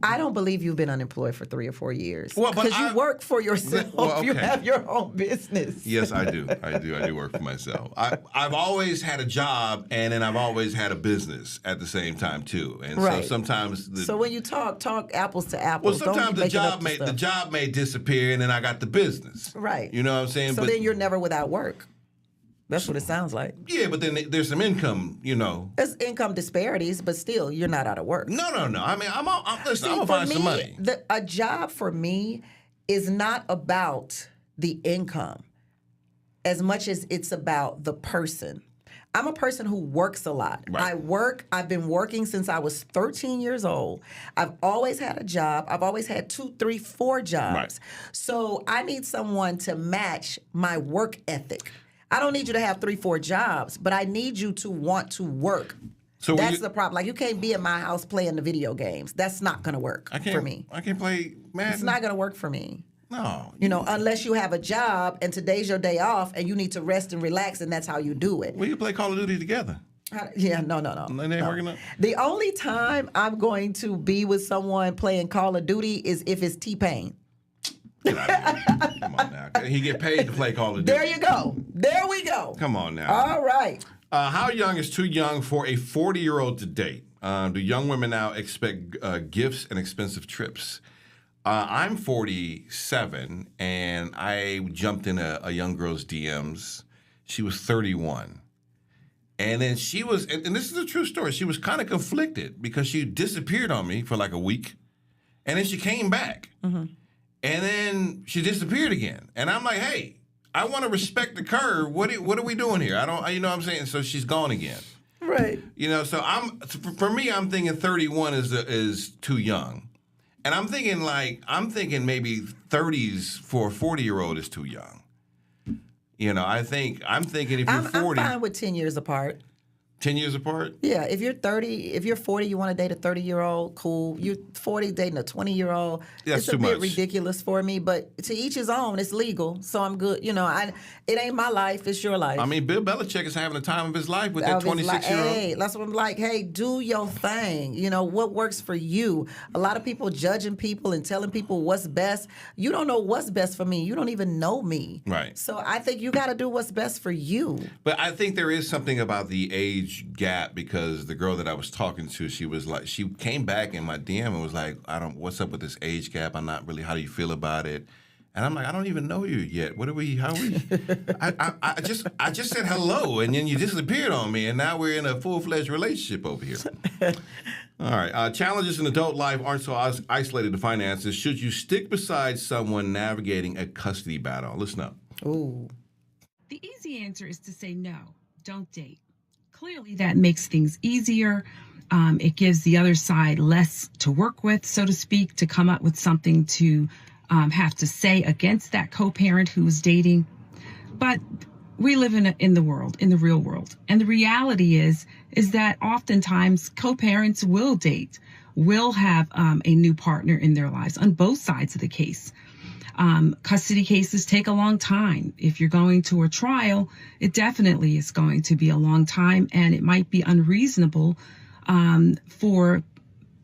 I don't believe you've been unemployed for 3 or 4 years. Well, but because you work for yourself. Well, okay. You have your own business. Yes, I do. I do work for myself. I've always had a job, and then I've always had a business at the same time too. And right. so sometimes. So when you talk apples to apples. Well, sometimes Don't the job may disappear, and then I got the business. Right. You know what I'm saying? So then you're never without work. That's what it sounds like. Yeah, but then there's some income, There's income disparities, but still, you're not out of work. No. I mean, I'm gonna find some money. A job for me is not about the income as much as it's about the person. I'm a person who works a lot. Right. I've been working since I was 13 years old. I've always had a job. I've always had 2, 3, 4 jobs. Right. So I need someone to match my work ethic. I don't need you to have 3, 4 jobs, but I need you to want to work. So that's the problem. Like, you can't be in my house playing the video games. That's not going to work for me. I can't play Madden. It's not going to work for me. No. Unless you have a job and today's your day off and you need to rest and relax, and that's how you do it. We can play Call of Duty together. Yeah, no. They ain't working out? The only time I'm going to be with someone playing Call of Duty is if it's T-Pain. Come on now. He get paid to play Call of Duty. There you go. There we go. Come on now. All right. How young is too young for a 40-year-old to date? Do young women now expect gifts and expensive trips? I'm 47, and I jumped in a young girl's DMs. She was 31. And then she was, and this is a true story, she was kind of conflicted because she disappeared on me for like a week, and then she came back. Mm-hmm. And then she disappeared again. And I'm like, hey, I want to respect the curve. What are we doing here? You know what I'm saying? So she's gone again. Right. So for me, I'm thinking 31 is too young. And I'm thinking maybe 30s for a 40-year-old is too young. I'm thinking if you're 40. I'm fine with 10 years apart. 10 years apart? Yeah, if you're 40, you want to date a 30-year-old, cool. You're 40 dating a 20-year-old. That's it's a too bit much. Ridiculous for me, but to each his own. It's legal, so I'm good. It ain't my life, it's your life. I mean, Bill Belichick is having the time of his life with that 26-year-old. Hey, that's what I'm like. Hey, do your thing. What works for you. A lot of people judging people and telling people what's best. You don't know what's best for me. You don't even know me. Right. So I think you got to do what's best for you. But I think there is something about the age gap, because the girl that I was talking to, she came back in my DM and was like, what's up with this age gap? I'm not really, how do you feel about it? And I'm like, I don't even know you yet. How are we? I just said hello, and then you disappeared on me, and now we're in a full-fledged relationship over here. All right. Challenges in adult life aren't so isolated to finances. Should you stick beside someone navigating a custody battle? Listen up. Ooh. The easy answer is to say no, don't date. Clearly, that makes things easier. It gives the other side less to work with, so to speak, to come up with something to have to say against that co-parent who is dating. But we live in the real world. And the reality is that oftentimes co-parents will date, will have a new partner in their lives on both sides of the case. Custody cases take a long time. If you're going to a trial, it definitely is going to be a long time, and it might be unreasonable for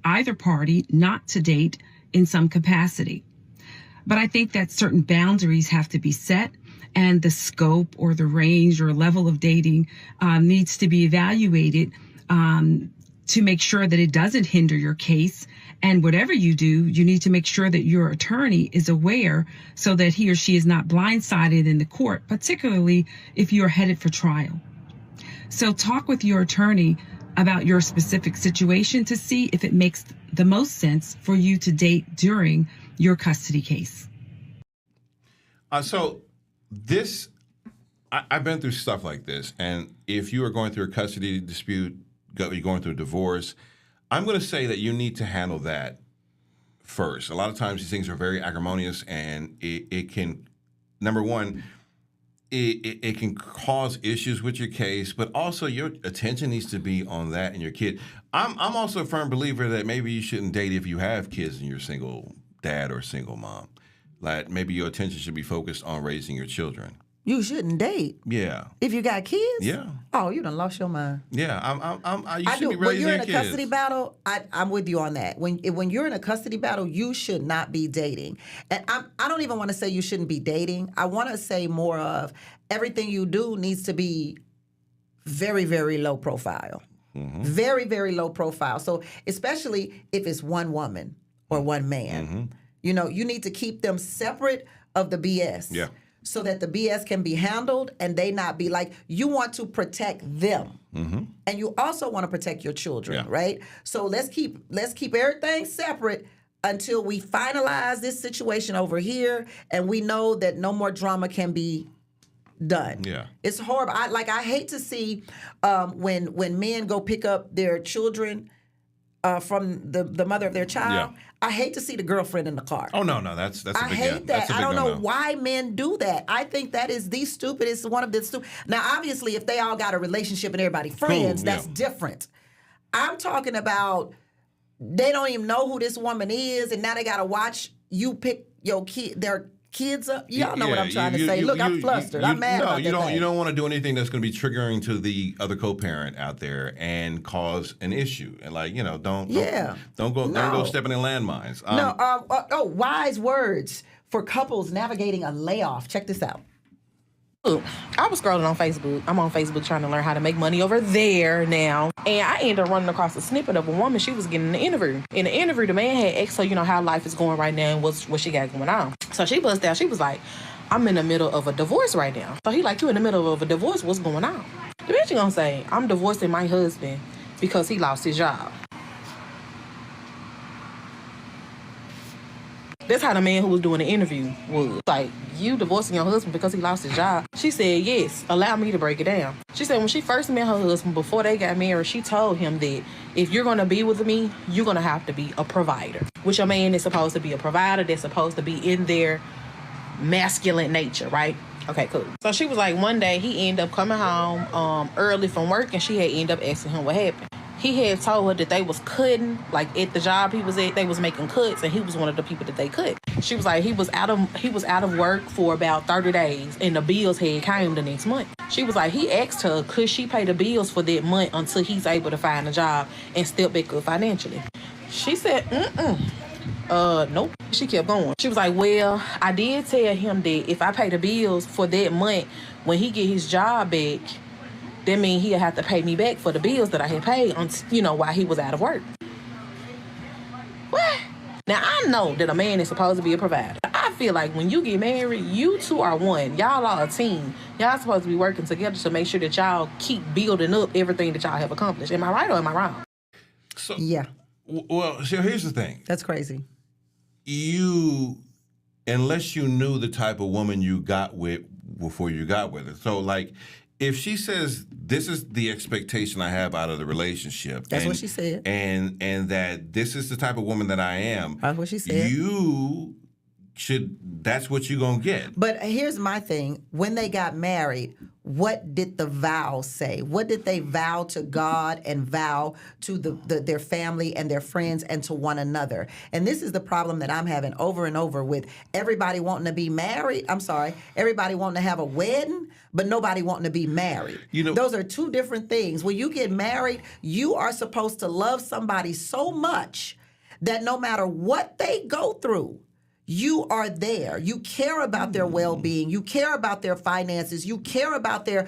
either party not to date in some capacity. But I think that certain boundaries have to be set, and the scope or the range or level of dating needs to be evaluated to make sure that it doesn't hinder your case. And whatever you do, you need to make sure that your attorney is aware so that he or she is not blindsided in the court, particularly if you're headed for trial. So talk with your attorney about your specific situation to see if it makes the most sense for you to date during your custody case. So this, I've been through stuff like this. And if you are going through a custody dispute, you're going through a divorce, I'm going to say that you need to handle that first. A lot of times these things are very acrimonious, and it can, number one, it can cause issues with your case, but also your attention needs to be on that and your kid. I'm also a firm believer that maybe you shouldn't date if you have kids and you're single dad or single mom. Like maybe your attention should be focused on raising your children. You shouldn't date. Yeah. If you got kids? Yeah. Oh, you done lost your mind. Yeah, you should be raising your kids. When you're in a custody battle, I'm with you on that. When you're in a custody battle, you should not be dating. And I don't even want to say you shouldn't be dating. I want to say more of everything you do needs to be very, very low profile. Mm-hmm. Very, very low profile. So especially if it's one woman or one man, mm-hmm. You need to keep them separate of the BS. Yeah. So that the BS can be handled and they not be like, you want to protect them. Mm-hmm. And you also want to protect your children, right? So let's keep everything separate until we finalize this situation over here and we know that no more drama can be done. Yeah. It's horrible. I hate to see when men go pick up their children from the mother of their child. Yeah. I hate to see the girlfriend in the car. Oh no, that's a big I hate that. I don't know why men do that. I think that is the stupidest, one of the stupid. Now, obviously, if they all got a relationship and everybody friends, that's different. I'm talking about they don't even know who this woman is, and now they got to watch you pick their kids up. Y'all know what I'm trying to say. Look, I'm flustered. I'm mad about that. You don't want to do anything that's going to be triggering to the other co-parent out there and cause an issue. And don't go stepping in landmines. Wise words for couples navigating a layoff. Check this out. I was scrolling on Facebook. I'm on Facebook trying to learn how to make money over there now. And I ended up running across a snippet of a woman. She was getting an interview. In the interview, the man had asked her, how life is going right now and what she got going on. So she bust out. She was like, I'm in the middle of a divorce right now. So he like, you in the middle of a divorce? What's going on? The bitch gonna say, I'm divorcing my husband because he lost his job. That's how the man who was doing the interview was. Like, you divorcing your husband because he lost his job? She said, yes, allow me to break it down. She said when she first met her husband, before they got married, she told him that if you're going to be with me, you're going to have to be a provider. Which a man is supposed to be a provider. They're supposed to be in their masculine nature, right? Okay, cool. So she was like, one day he ended up coming home early from work, and she had ended up asking him what happened. He had told her that they was cutting, like at the job he was at, they was making cuts, and he was one of the people that they cut. She was like, he was out of work for about 30 days, and the bills had came the next month. She was like, he asked her, could she pay the bills for that month until he's able to find a job and step back up financially? She said, nope. She kept going. She was like, well, I did tell him that if I pay the bills for that month, when he get his job back, that means he'll have to pay me back for the bills that I had paid on, while he was out of work. What? Now, I know that a man is supposed to be a provider. I feel like when you get married, you two are one. Y'all are a team. Y'all supposed to be working together to make sure that y'all keep building up everything that y'all have accomplished. Am I right or am I wrong? So, yeah. Well, so here's the thing. That's crazy. Unless you knew the type of woman you got with before you got with her. So, like, if she says, this is the expectation I have out of the relationship. That's what she said. And that this is the type of woman that I am. That's what she said. That's what you're going to get. But here's my thing. When they got married, what did the vow say? What did they vow to God and vow to their family and their friends and to one another? And this is the problem that I'm having over and over with everybody wanting to be married. Everybody wanting to have a wedding, but nobody wanting to be married. Those are two different things. When you get married, you are supposed to love somebody so much that no matter what they go through, you are there. You care about their well-being. You care about their finances. You care about their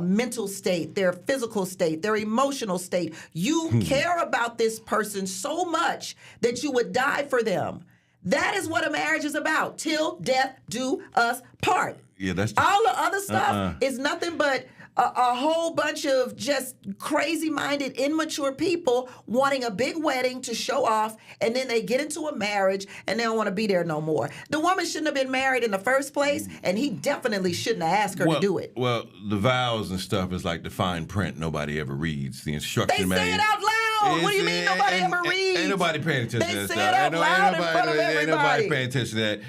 mental state, their physical state, their emotional state. You care about this person so much that you would die for them. That is what a marriage is about. Till death do us part. Yeah, that's all the other stuff is nothing but a whole bunch of just crazy-minded, immature people wanting a big wedding to show off, and then they get into a marriage and they don't want to be there no more. The woman shouldn't have been married in the first place, and he definitely shouldn't have asked her to do it. Well, the vows and stuff is like the fine print nobody ever reads. The instruction manual. They say it out loud. What do you mean nobody ever reads? Ain't nobody paying attention to that stuff. They say it out loud in front of everybody. Ain't nobody paying attention to that.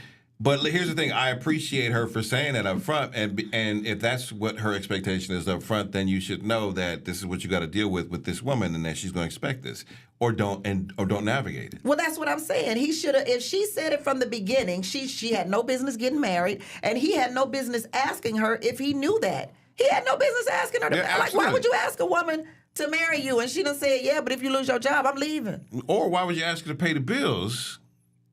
But here's the thing. I appreciate her for saying that up front. And if that's what her expectation is up front, then you should know that this is what you got to deal with this woman, and that she's going to expect this or don't navigate it. Well, that's what I'm saying. He should have, if she said it from the beginning, she had no business getting married, and he had no business asking her if he knew that. He had no business asking her to marry. Like, why would you ask a woman to marry you? And she done said, yeah, but if you lose your job, I'm leaving. Or why would you ask her to pay the bills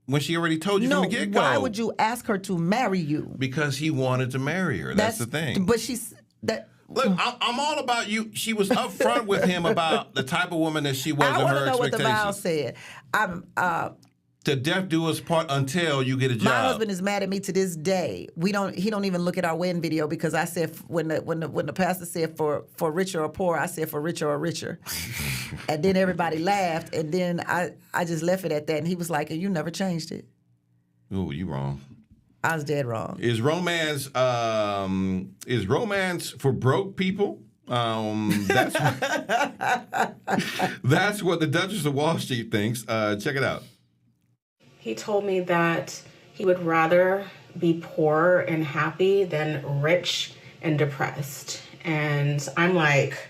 when she already told you from the get-go? Why would you ask her to marry you? Because he wanted to marry her. That's the thing. But look, I'm all about you. She was upfront with him about the type of woman that she was and her expectations. I want to know what the vow said. To death do us part until you get a job. My husband is mad at me to this day. He don't even look at our wedding video because I said when the pastor said for richer or poor, I said for richer or richer. And then everybody laughed, and then I just left it at that, and he was like, and you never changed it. Oh, you wrong. I was dead wrong. Is romance for broke people? That's what the Duchess of Wall Street thinks. Check it out. He told me that he would rather be poor and happy than rich and depressed. And I'm like,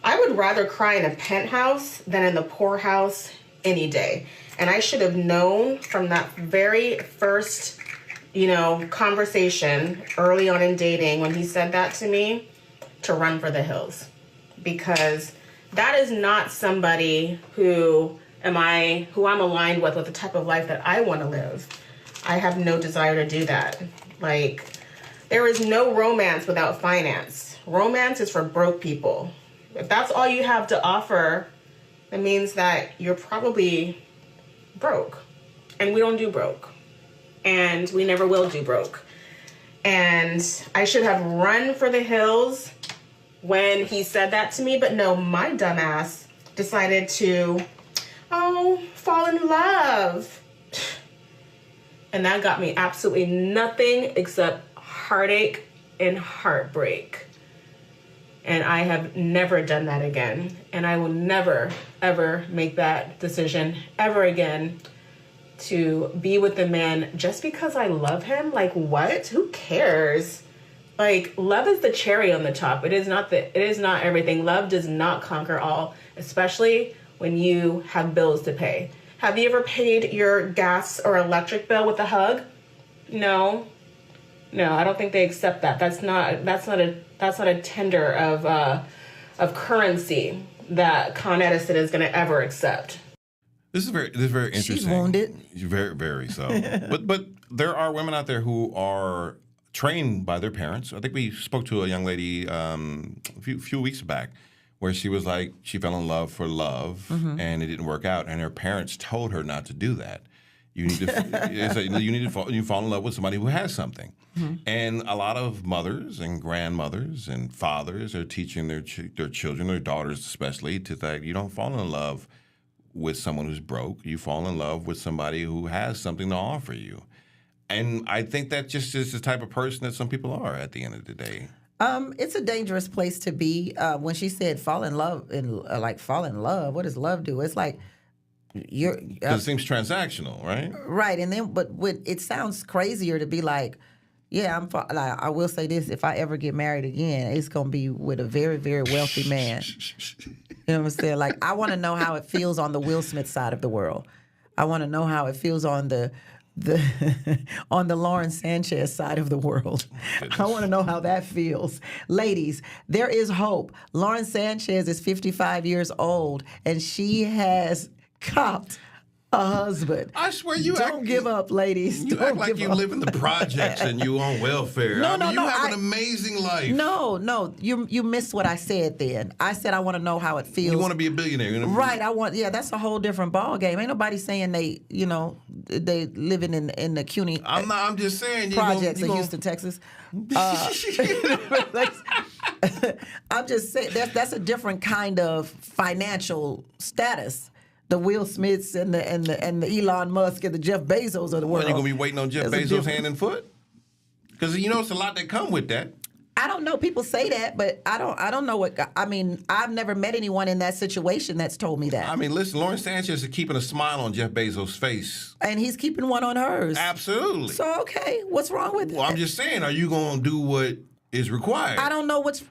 I would rather cry in a penthouse than in the poorhouse any day. And I should have known from that very first, conversation early on in dating when he said that to me to run for the hills. Because that is not somebody who I'm aligned with the type of life that I want to live. I have no desire to do that. Like, there is no romance without finance. Romance is for broke people. If that's all you have to offer, that means that you're probably broke. And we don't do broke. And we never will do broke. And I should have run for the hills when he said that to me. But no, my dumbass decided to fall in love. And that got me absolutely nothing except heartache and heartbreak. And I have never done that again. And I will never, ever make that decision ever again to be with a man just because I love him. Like, what? Who cares? Like, love is the cherry on the top. It is not everything. Love does not conquer all, especially when you have bills to pay. Have you ever paid your gas or electric bill with a hug? No, I don't think they accept that. That's not a tender of currency that Con Edison is going to ever accept. This is very interesting. She's wounded. Very, very so. but there are women out there who are trained by their parents. I think we spoke to a young lady a few weeks back where she was like, she fell in love for love, and it didn't work out, and her parents told her not to do that. You need to fall in love with somebody who has something. And a lot of mothers and grandmothers and fathers are teaching their children, their daughters especially, to think you don't fall in love with someone who's broke. You fall in love with somebody who has something to offer you. And I think that just is the type of person that some people are at the end of the day. It's a dangerous place to be. When she said fall in love, what does love do? It's like it seems transactional, right? Right, and then but it sounds crazier to be like, yeah, I will say this: if I ever get married again, it's gonna be with a very, very wealthy man. You know what I'm saying? Like, I want to know how it feels on the Will Smith side of the world. I want to know how it feels on the on the Lauren Sanchez side of the world. I want to know how that feels. Ladies, there is hope. Lauren Sanchez is 55 years old, and she has copped a husband. I swear you don't give up, ladies. You act like you live in the projects and you on welfare. You have an amazing life. No, you missed what I said then. I said I want to know how it feels. You want to be a billionaire. Right, that's a whole different ball game. Ain't nobody saying they living in the CUNY I'm just saying projects in Houston, Texas. I'm just saying that's a different kind of financial status. The Will Smiths and the Elon Musk and the Jeff Bezos of the world. Are you gonna be waiting on Jeff Bezos hand and foot? Because it's a lot that come with that. I don't know. People say that, but I don't know what. I mean, I've never met anyone in that situation that's told me that. I mean, listen, Lauren Sanchez is keeping a smile on Jeff Bezos' face, and he's keeping one on hers. Absolutely. So okay, what's wrong with Well, that? I'm just saying, are you gonna do what is required? I don't know what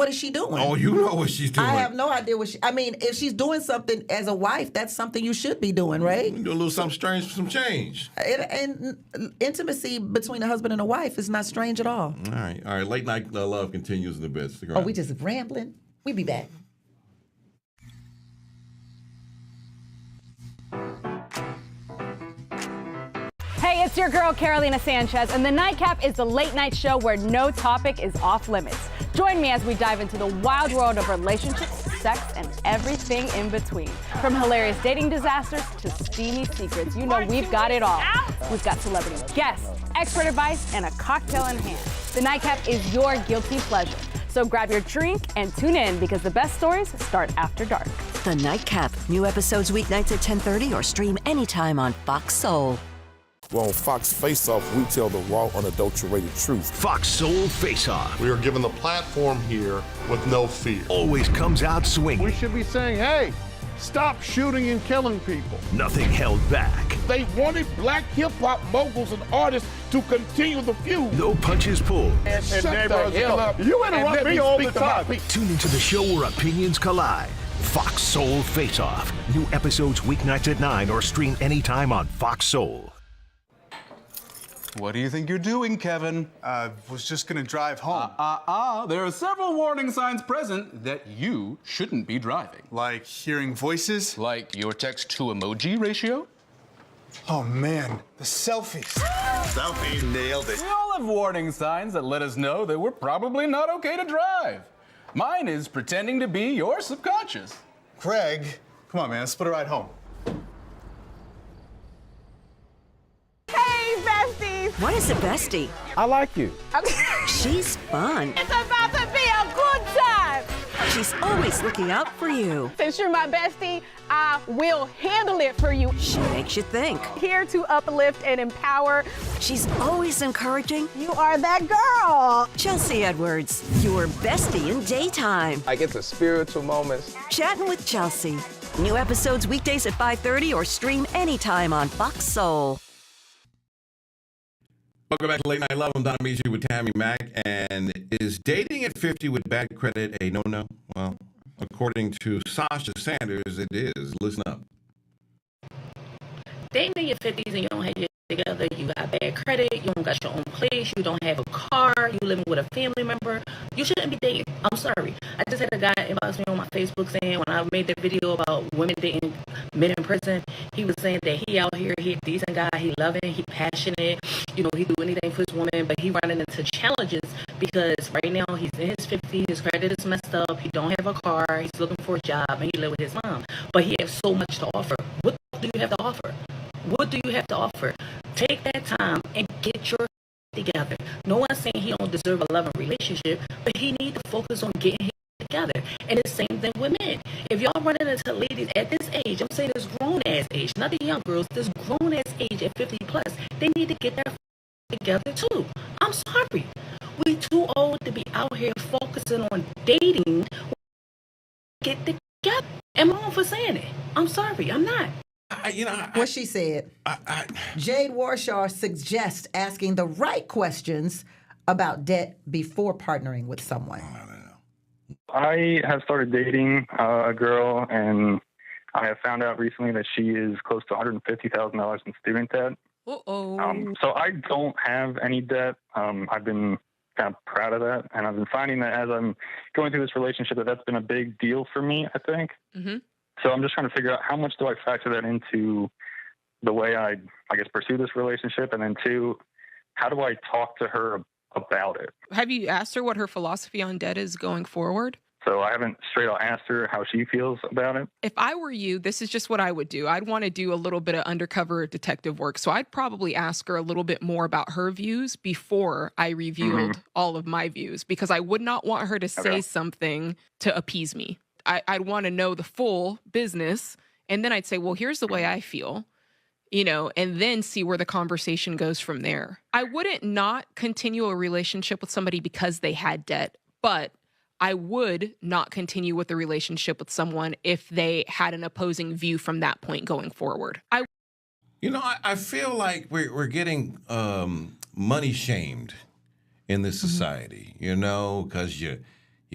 is she doing? Oh, you know what she's doing. I have no idea if she's doing something as a wife, that's something you should be doing, right? Do a little something strange for some change. And intimacy between a husband and a wife is not strange at all. All right. Late night love continues in a bit. Oh, we just rambling? We be back. Hey, it's your girl, Carolina Sanchez, and The Nightcap is the late-night show where no topic is off limits. Join me as we dive into the wild world of relationships, sex, and everything in between. From hilarious dating disasters to steamy secrets, we've got it all. We've got celebrity guests, expert advice, and a cocktail in hand. The Nightcap is your guilty pleasure. So grab your drink and tune in because the best stories start after dark. The Nightcap. New episodes weeknights at 10:30 or stream anytime on Fox Soul. Well, on Fox Face Off, we tell the raw, unadulterated truth. Fox Soul Face Off. We are given the platform here with no fear. Always comes out swinging. We should be saying, hey, stop shooting and killing people. Nothing held back. They wanted black hip-hop moguls and artists to continue the feud. No punches pulled. Shut the hell up. You interrupt me all the time. Tune into the show where opinions collide. Fox Soul Face Off. New episodes weeknights at 9 or stream anytime on Fox Soul. What do you think you're doing, Kevin? Was just gonna drive home. There are several warning signs present that you shouldn't be driving. Like hearing voices? Like your text-to-emoji ratio? Oh man, the selfies. Selfie nailed it. We all have warning signs that let us know that we're probably not okay to drive. Mine is pretending to be your subconscious. Craig, come on man, let's put a ride home. Hey, besties! What is a bestie? I like you. She's fun. It's about to be a good time! She's always looking out for you. Since you're my bestie, I will handle it for you. She makes you think. Here to uplift and empower. She's always encouraging. You are that girl. Chelsea Edwards, your bestie in daytime. I get the spiritual moments. Chatting with Chelsea. New episodes weekdays at 5:30 or stream anytime on Fox Soul. Welcome back to Late Night Love. I'm Don Amici with Tammy Mack. And is dating at 50 with bad credit a no-no? Well, according to Sasha Sanders, it is. Listen up. Dating in your 50s and you don't have your together, you got bad credit, you don't got your own place, you don't have a car, you living with a family member, you shouldn't be dating. I'm sorry. I just had a guy inbox me on my Facebook saying when I made the video about women dating men in prison, he was saying that he out here, he a decent guy, he loving, he passionate, you know, he do anything for his woman, but he running into challenges because right now he's in his 50s, his credit is messed up, he don't have a car, he's looking for a job, and he live with his mom. But he has so much to offer. What do you have to offer? What do you have to offer? Take that time and get your together. No one's saying he don't deserve a loving relationship, but he needs to focus on getting his together. And the same thing with men. If y'all running into ladies at this age, I'm saying this grown-ass age, not the young girls, this grown-ass age at 50 plus, they need to get their together too. I'm sorry. We too old to be out here focusing on dating. Get together. Am I wrong for saying it? I'm sorry. I'm not. What she said. Jade Warshaw suggests asking the right questions about debt before partnering with someone. I have started dating a girl, and I have found out recently that she is close to $150,000 in student debt. So I don't have any debt. I've been kind of proud of that, and I've been finding that as I'm going through this relationship that's been a big deal for me, I think. Mm-hmm. So I'm just trying to figure out how much do I factor that into the way I guess, pursue this relationship, and then two, how do I talk to her about it? Have you asked her what her philosophy on debt is going forward? So I haven't straight out asked her how she feels about it. If I were you, this is just what I would do. I'd want to do a little bit of undercover detective work. So I'd probably ask her a little bit more about her views before I revealed all of my views, because I would not want her to say something to appease me. I'd want to know the full business, and then I'd say, well, here's the way I feel, you know, and then see where the conversation goes from there. I wouldn't not continue a relationship with somebody because they had debt, but I would not continue with the relationship with someone if they had an opposing view from that point going forward. I feel like we're getting money shamed in this society, because you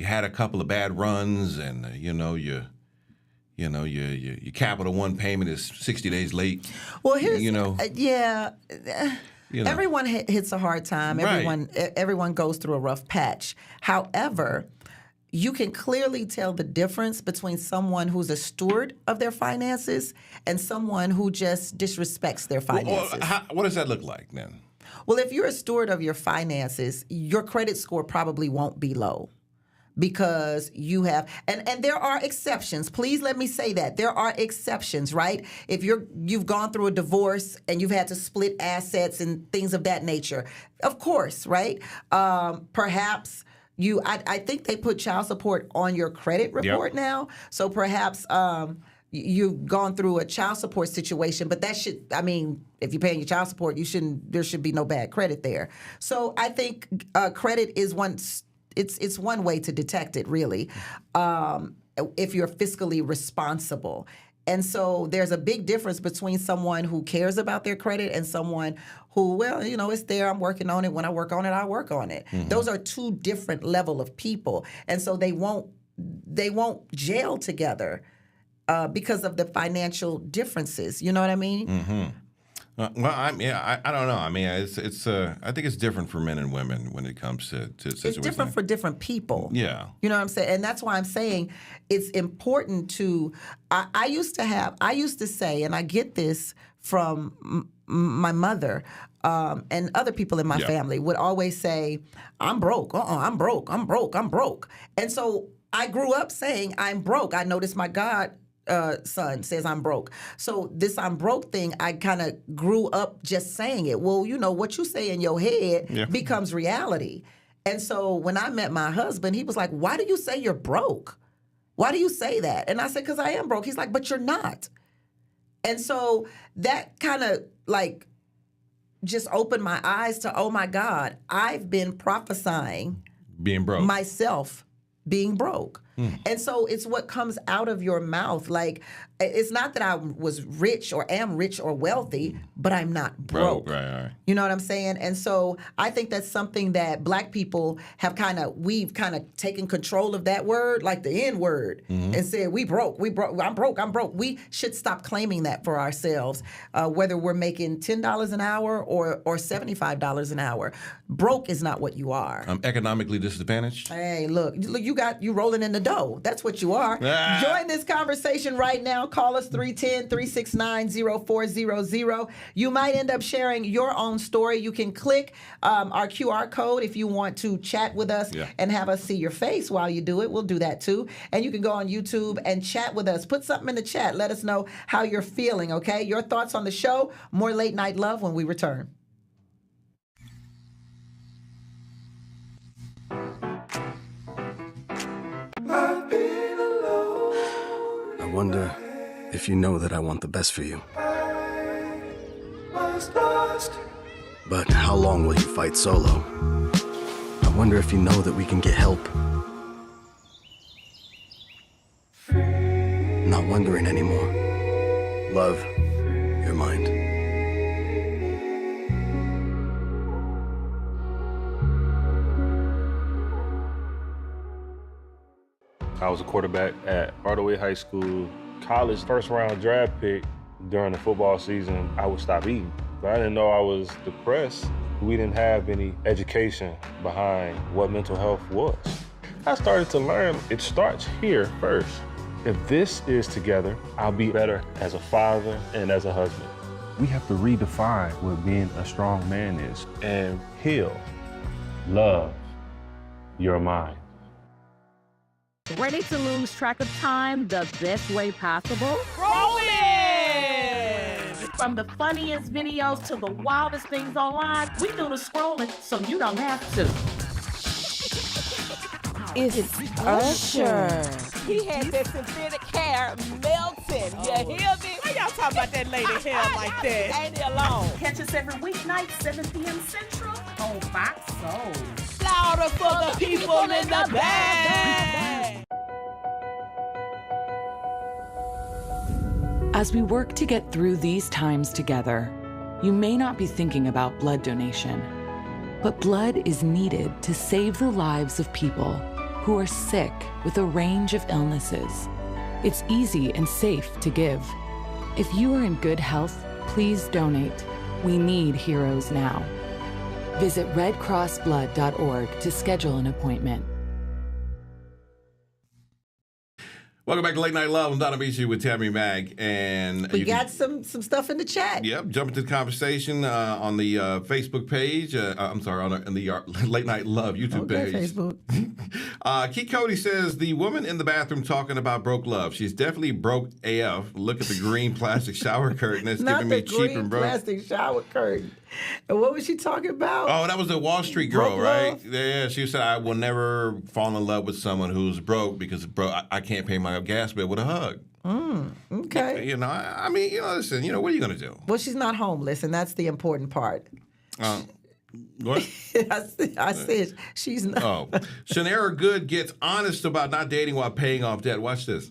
had a couple of bad runs, and your Capital One payment is 60 days late. Well, here's everyone hits a hard time. Right. Everyone goes through a rough patch. However, you can clearly tell the difference between someone who's a steward of their finances and someone who just disrespects their finances. What does that look like then? Well, if you're a steward of your finances, your credit score probably won't be low. Because you have, and there are exceptions. Please let me say that. There are exceptions, right? If you've gone through a divorce and you've had to split assets and things of that nature, of course, right? Perhaps I think they put child support on your credit report now. So perhaps you've gone through a child support situation, but if you're paying your child support, there should be no bad credit there. So I think credit is it's one way to detect it, really, if you're fiscally responsible. And so there's a big difference between someone who cares about their credit and someone who, it's there, I'm working on it. When I work on it, I work on it. Mm-hmm. Those are two different level of people. And so they won't gel together because of the financial differences. You know what I mean? Mm-hmm. I don't know. I mean, it's I think it's different for men and women when it comes to situations. It's different for different people. Yeah. You know what I'm saying? And that's why I'm saying it's important to, I used to say, and I get this from my mother and other people in my family would always say, I'm broke. I'm broke. I'm broke. I'm broke. And so I grew up saying I'm broke. I noticed my son says I'm broke. So this I'm broke thing, I kind of grew up just saying it. Well, what you say in your head becomes reality. And so when I met my husband, he was like, why do you say you're broke? Why do you say that? And I said, because I am broke. He's like, but you're not. And so that kind of like just opened my eyes to, oh my God, I've been prophesying being broke, myself being broke. And so it's what comes out of your mouth. Like, it's not that I was rich or am rich or wealthy, but I'm not broke. Right. You know what I'm saying? And so I think that's something that Black people have we've kind of taken control of that word, like the N word, and said, we broke, I'm broke. We should stop claiming that for ourselves, whether we're making $10 an hour or $75 an hour. Broke is not what you are. I'm economically disadvantaged. Hey, look, you rolling in the dough. That's what you are. Join this conversation right now. Call us 310-369-0400. You might end up sharing your own story. You can click our QR code if you want to chat with us and have us see your face while you do it. We'll do that too. And you can go on YouTube and chat with us. Put something in the chat. Let us know how you're feeling, okay? Your thoughts on the show. More Late Night Love when we return. I wonder if you know that I want the best for you. But how long will you fight solo? I wonder if you know that we can get help. Not wondering anymore. Love, your mind. I was a quarterback at Hardaway High School. College first round draft pick. During the football season, I would stop eating. But I didn't know I was depressed. We didn't have any education behind what mental health was. I started to learn it starts here first. If this is together, I'll be better as a father and as a husband. We have to redefine what being a strong man is and heal, love your mind. Ready to lose track of time the best way possible? Rolling! From the funniest videos to the wildest things online, we do the scrolling so you don't have to. It's Usher. He had that synthetic hair melting. You hear me? Why y'all talking about that lady hair like that? Ain't he alone? Catch us every weeknight, 7 p.m. Central on Fox Soul. Louder for the people in the back. As we work to get through these times together, you may not be thinking about blood donation, but blood is needed to save the lives of people who are sick with a range of illnesses. It's easy and safe to give. If you are in good health, please donate. We need heroes now. Visit redcrossblood.org to schedule an appointment. Welcome back to Late Night Love. I'm Donna Beachy with Tammy Mack, and we got some stuff in the chat. Yep, jump into the conversation on the Facebook page. I'm sorry, on the Late Night Love YouTube page. Facebook. Keith Cody says the woman in the bathroom talking about broke love. She's definitely broke AF. Look at the green plastic shower curtain. It's giving me cheap and broke. Not the green plastic shower curtain. And what was she talking about? Oh, that was the Wall Street girl, broke right? Love? Yeah, she said, I will never fall in love with someone who's broke because I can't pay my gas bill with a hug. Okay. You know, I mean, listen, what are you going to do? Well, she's not homeless, and that's the important part. What? I said she's not. Oh. Shanera Good gets honest about not dating while paying off debt. Watch this.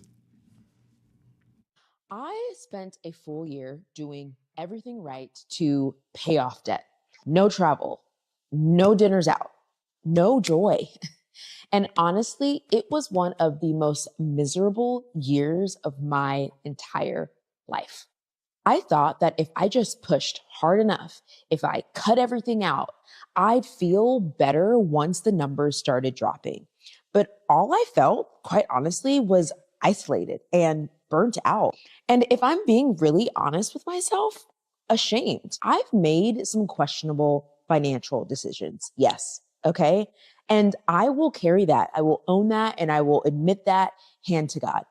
I spent a full year doing everything right to pay off debt. No travel, no dinners out, no joy. And honestly, it was one of the most miserable years of my entire life. I thought that if I just pushed hard enough, if I cut everything out, I'd feel better once the numbers started dropping. But all I felt, quite honestly, was isolated and burnt out. And if I'm being really honest with myself, ashamed. I've made some questionable financial decisions. Yes. Okay. And I will carry that. I will own that. And I will admit that hand to God.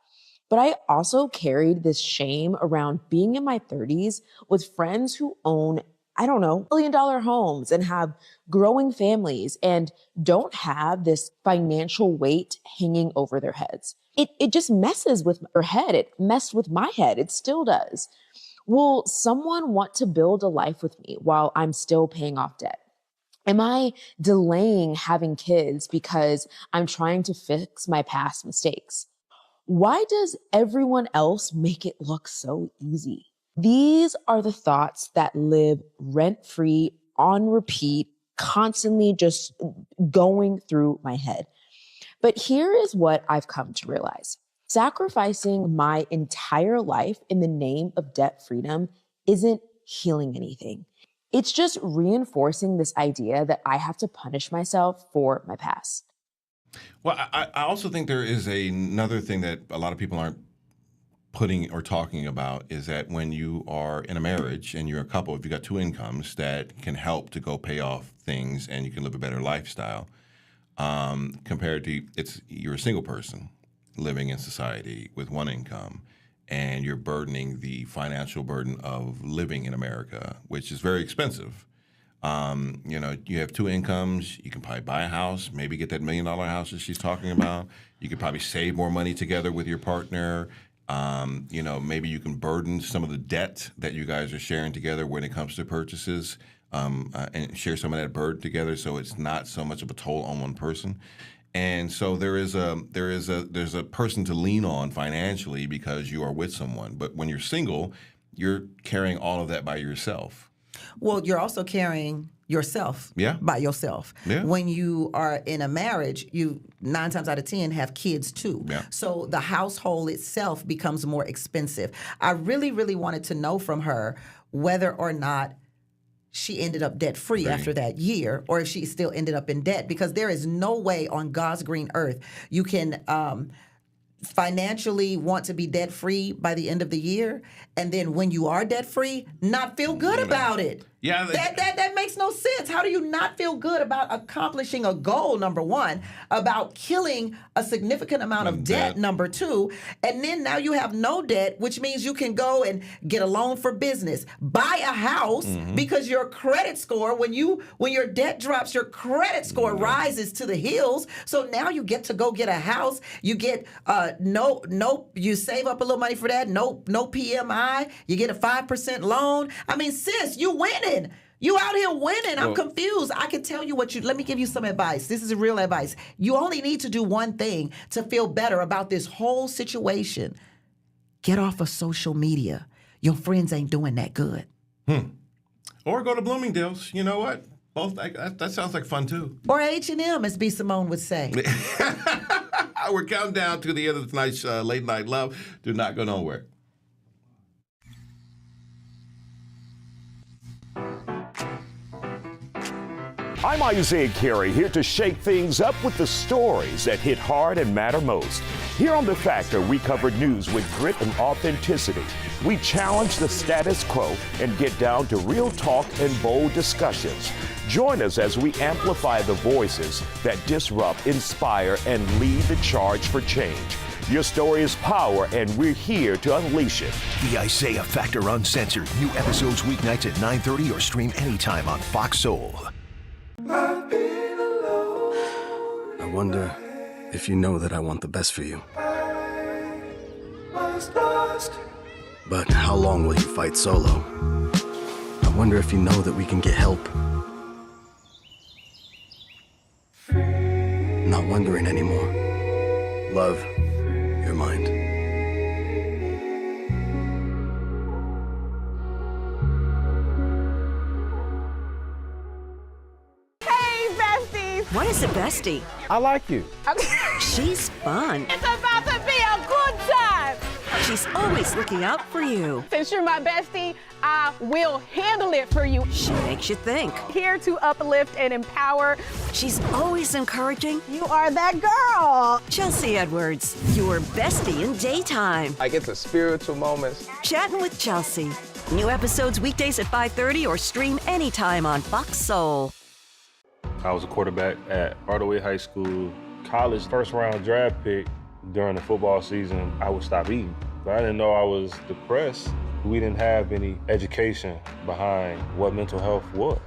But I also carried this shame around being in my 30s with friends who own, $1 million homes and have growing families and don't have this financial weight hanging over their heads. it just messes with her head. It messed with my head. It still does. Will someone want to build a life with me while I'm still paying off debt? Am I delaying having kids because I'm trying to fix my past mistakes? Why does everyone else make it look so easy? These are the thoughts that live rent-free, on repeat, constantly just going through my head. But here is what I've come to realize. Sacrificing my entire life in the name of debt freedom isn't healing anything. It's just reinforcing this idea that I have to punish myself for my past. Well, I also think there is another thing that a lot of people aren't putting or talking about is that when you are in a marriage and you're a couple, if you've got two incomes, that can help to go pay off things and you can live a better lifestyle compared to you're a single person living in society with one income and you're burdening the financial burden of living in America, which is very expensive. You have two incomes. You can probably buy a house, maybe get that $1 million house that she's talking about. You could probably save more money together with your partner. Maybe you can burden some of the debt that you guys are sharing together when it comes to purchases, and share some of that burden together, so it's not so much of a toll on one person. And so there's a person to lean on financially because you are with someone. But when you're single, you're carrying all of that by yourself. Well, you're also carrying yourself by yourself. Yeah. When you are in a marriage, you 9 times out of 10 have kids too. Yeah. So the household itself becomes more expensive. I really, really wanted to know from her whether or not she ended up debt-free after that year, or if she still ended up in debt, because there is no way on God's green earth you can financially want to be debt-free by the end of the year, and then when you are debt-free, not feel good about it. Yeah, that makes no sense. How do you not feel good about accomplishing a goal, number one, about killing a significant amount of debt, number two, and then now you have no debt, which means you can go and get a loan for business, buy a house, because your credit score, when your debt drops, your credit score rises to the hills. So now you get to go get a house. You get you save up a little money for that. No PMI. You get a 5% loan. I mean, sis, you winning. You out here winning. I'm confused. I can tell you let me give you some advice. This is real advice. You only need to do one thing to feel better about this whole situation. Get off of social media. Your friends ain't doing that good. Or go to Bloomingdale's. You know what? Both. That sounds like fun too. Or H&M, as B. Simone would say. We're counting down to the end of tonight's Late Night Love. Do not go nowhere. I'm Isaiah Carey, here to shake things up with the stories that hit hard and matter most. Here on The Factor, we cover news with grit and authenticity. We challenge the status quo and get down to real talk and bold discussions. Join us as we amplify the voices that disrupt, inspire, and lead the charge for change. Your story is power, and we're here to unleash it. The Isaiah Factor Uncensored. New episodes weeknights at 9:30 or stream anytime on Fox Soul. I wonder if you know that I want the best for you. But how long will you fight solo? I wonder if you know that we can get help. Not wondering anymore. Love, your mind. What is a bestie? I like you. She's fun. It's about to be a good time. She's always looking out for you. Since you're my bestie, I will handle it for you. She makes you think. Here to uplift and empower. She's always encouraging. You are that girl. Chelsea Edwards, your bestie in daytime. I get the spiritual moments. Chatting with Chelsea. New episodes weekdays at 5:30 or stream anytime on Fox Soul. I was a quarterback at Author High School. College first round draft pick. During the football season, I would stop eating. But I didn't know I was depressed. We didn't have any education behind what mental health was.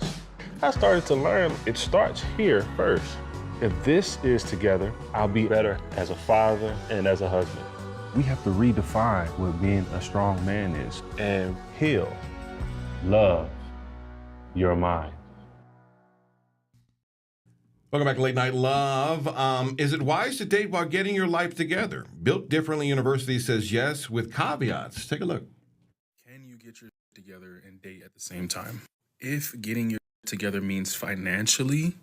I started to learn it starts here first. If this is together, I'll be better as a father and as a husband. We have to redefine what being a strong man is and heal, love your mind. Welcome back to Late Night Love. Is it wise to date while getting your life together? Built Differently University says yes with caveats. Take a look. Can you get your together and date at the same time? If getting your together means financially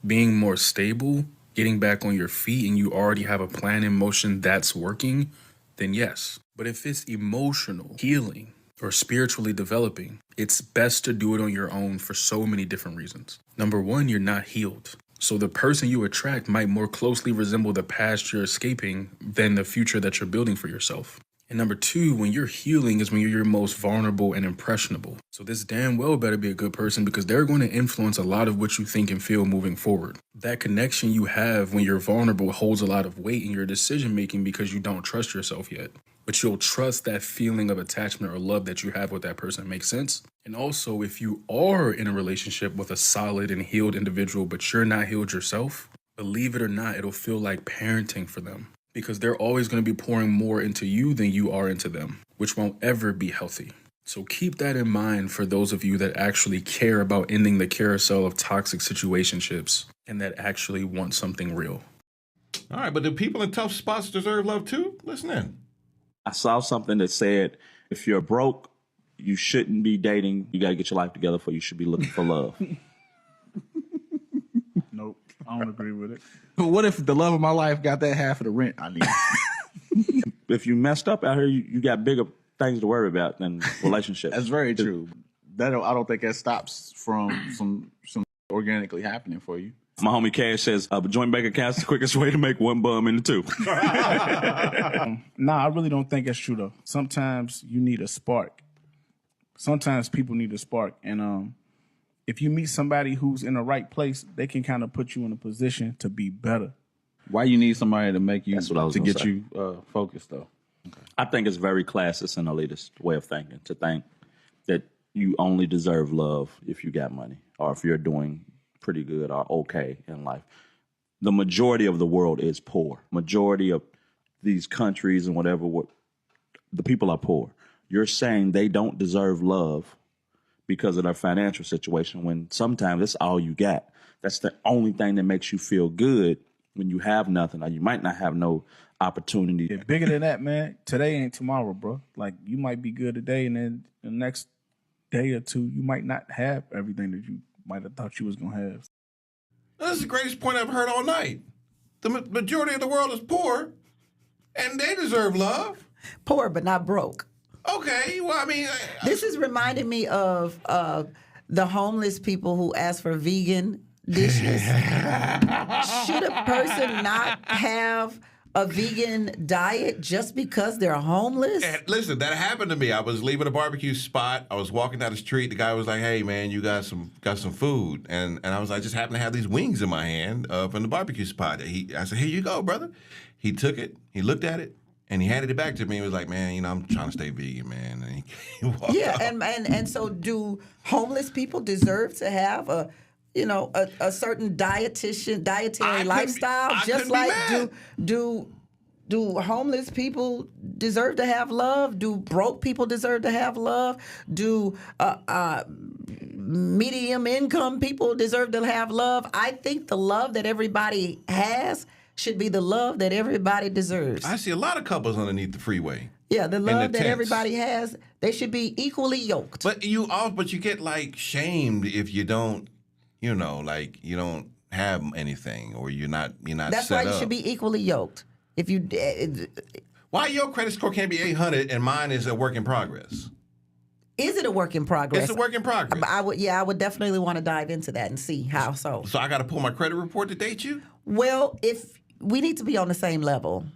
being more stable, getting back on your feet, and you already have a plan in motion that's working, then yes. But if it's emotional, healing, or spiritually developing, it's best to do it on your own for so many different reasons. Number one, you're not healed. So the person you attract might more closely resemble the past you're escaping than the future that you're building for yourself. And number two, when you're healing is when you're your most vulnerable and impressionable. So this damn well better be a good person because they're going to influence a lot of what you think and feel moving forward. That connection you have when you're vulnerable holds a lot of weight in your decision making because you don't trust yourself yet. But you'll trust that feeling of attachment or love that you have with that person. Makes sense? And also, if you are in a relationship with a solid and healed individual, but you're not healed yourself, believe it or not, it'll feel like parenting for them. Because they're always going to be pouring more into you than you are into them, which won't ever be healthy. So keep that in mind for those of you that actually care about ending the carousel of toxic situationships and that actually want something real. All right, but do people in tough spots deserve love too? Listen in. I saw something that said, if you're broke, you shouldn't be dating. You got to get your life together before you should be looking for love. Nope, I don't agree with it. But what if the love of my life got that half of the rent I need? If you messed up out here, you got bigger things to worry about than relationships. That's very true. I don't think that stops from some organically happening for you. My homie Cash says, joint bank account's the quickest way to make one bum into two. Nah, I really don't think that's true, though. Sometimes you need a spark. Sometimes people need a spark. And if you meet somebody who's in the right place, they can kind of put you in a position to be better. Why you need somebody to make you, to get say. you focused, though? Okay. I think it's very classist and elitist way of thinking, to think that you only deserve love if you got money or if you're doing pretty good or okay in life. The majority of the world is poor. Majority of these countries and whatever, the people are poor. You're saying they don't deserve love because of their financial situation when sometimes that's all you got. That's the only thing that makes you feel good when you have nothing or you might not have no opportunity. Yeah, bigger than that, man. Today ain't tomorrow, bro. Like, you might be good today and then the next day or two, you might not have everything that you might have thought you was going to have. That's the greatest point I've heard all night. The majority of the world is poor, and they deserve love. Poor, but not broke. Okay, well, I mean... This is reminding me of the homeless people who ask for vegan dishes. Should a person not have a vegan diet just because they're homeless? And listen, that happened to me. I was leaving a barbecue spot. I was walking down the street. The guy was like, "Hey, man, you got some food?" And I was like, I just happened to have these wings in my hand from the barbecue spot. I said, "Here you go, brother." He took it. He looked at it. And he handed it back to me. He was like, "Man, I'm trying to stay vegan, man." And he walked out. and so do homeless people deserve to have a certain dietary lifestyle? Just like do homeless people deserve to have love? Do broke people deserve to have love? Do medium income people deserve to have love? I think the love that everybody has should be the love that everybody deserves. I see a lot of couples underneath the freeway. Yeah, the love that everybody has, they should be equally yoked. But you get like shamed if you don't, you don't have anything or you're not That's set why you up. should be equally yoked. If you why your credit score can't be 800 and mine is a work in progress? Is it a work in progress? It's a work in progress. I would definitely want to dive into that and see how so. So I got to pull my credit report to date you? Well, if we need to be on the same level.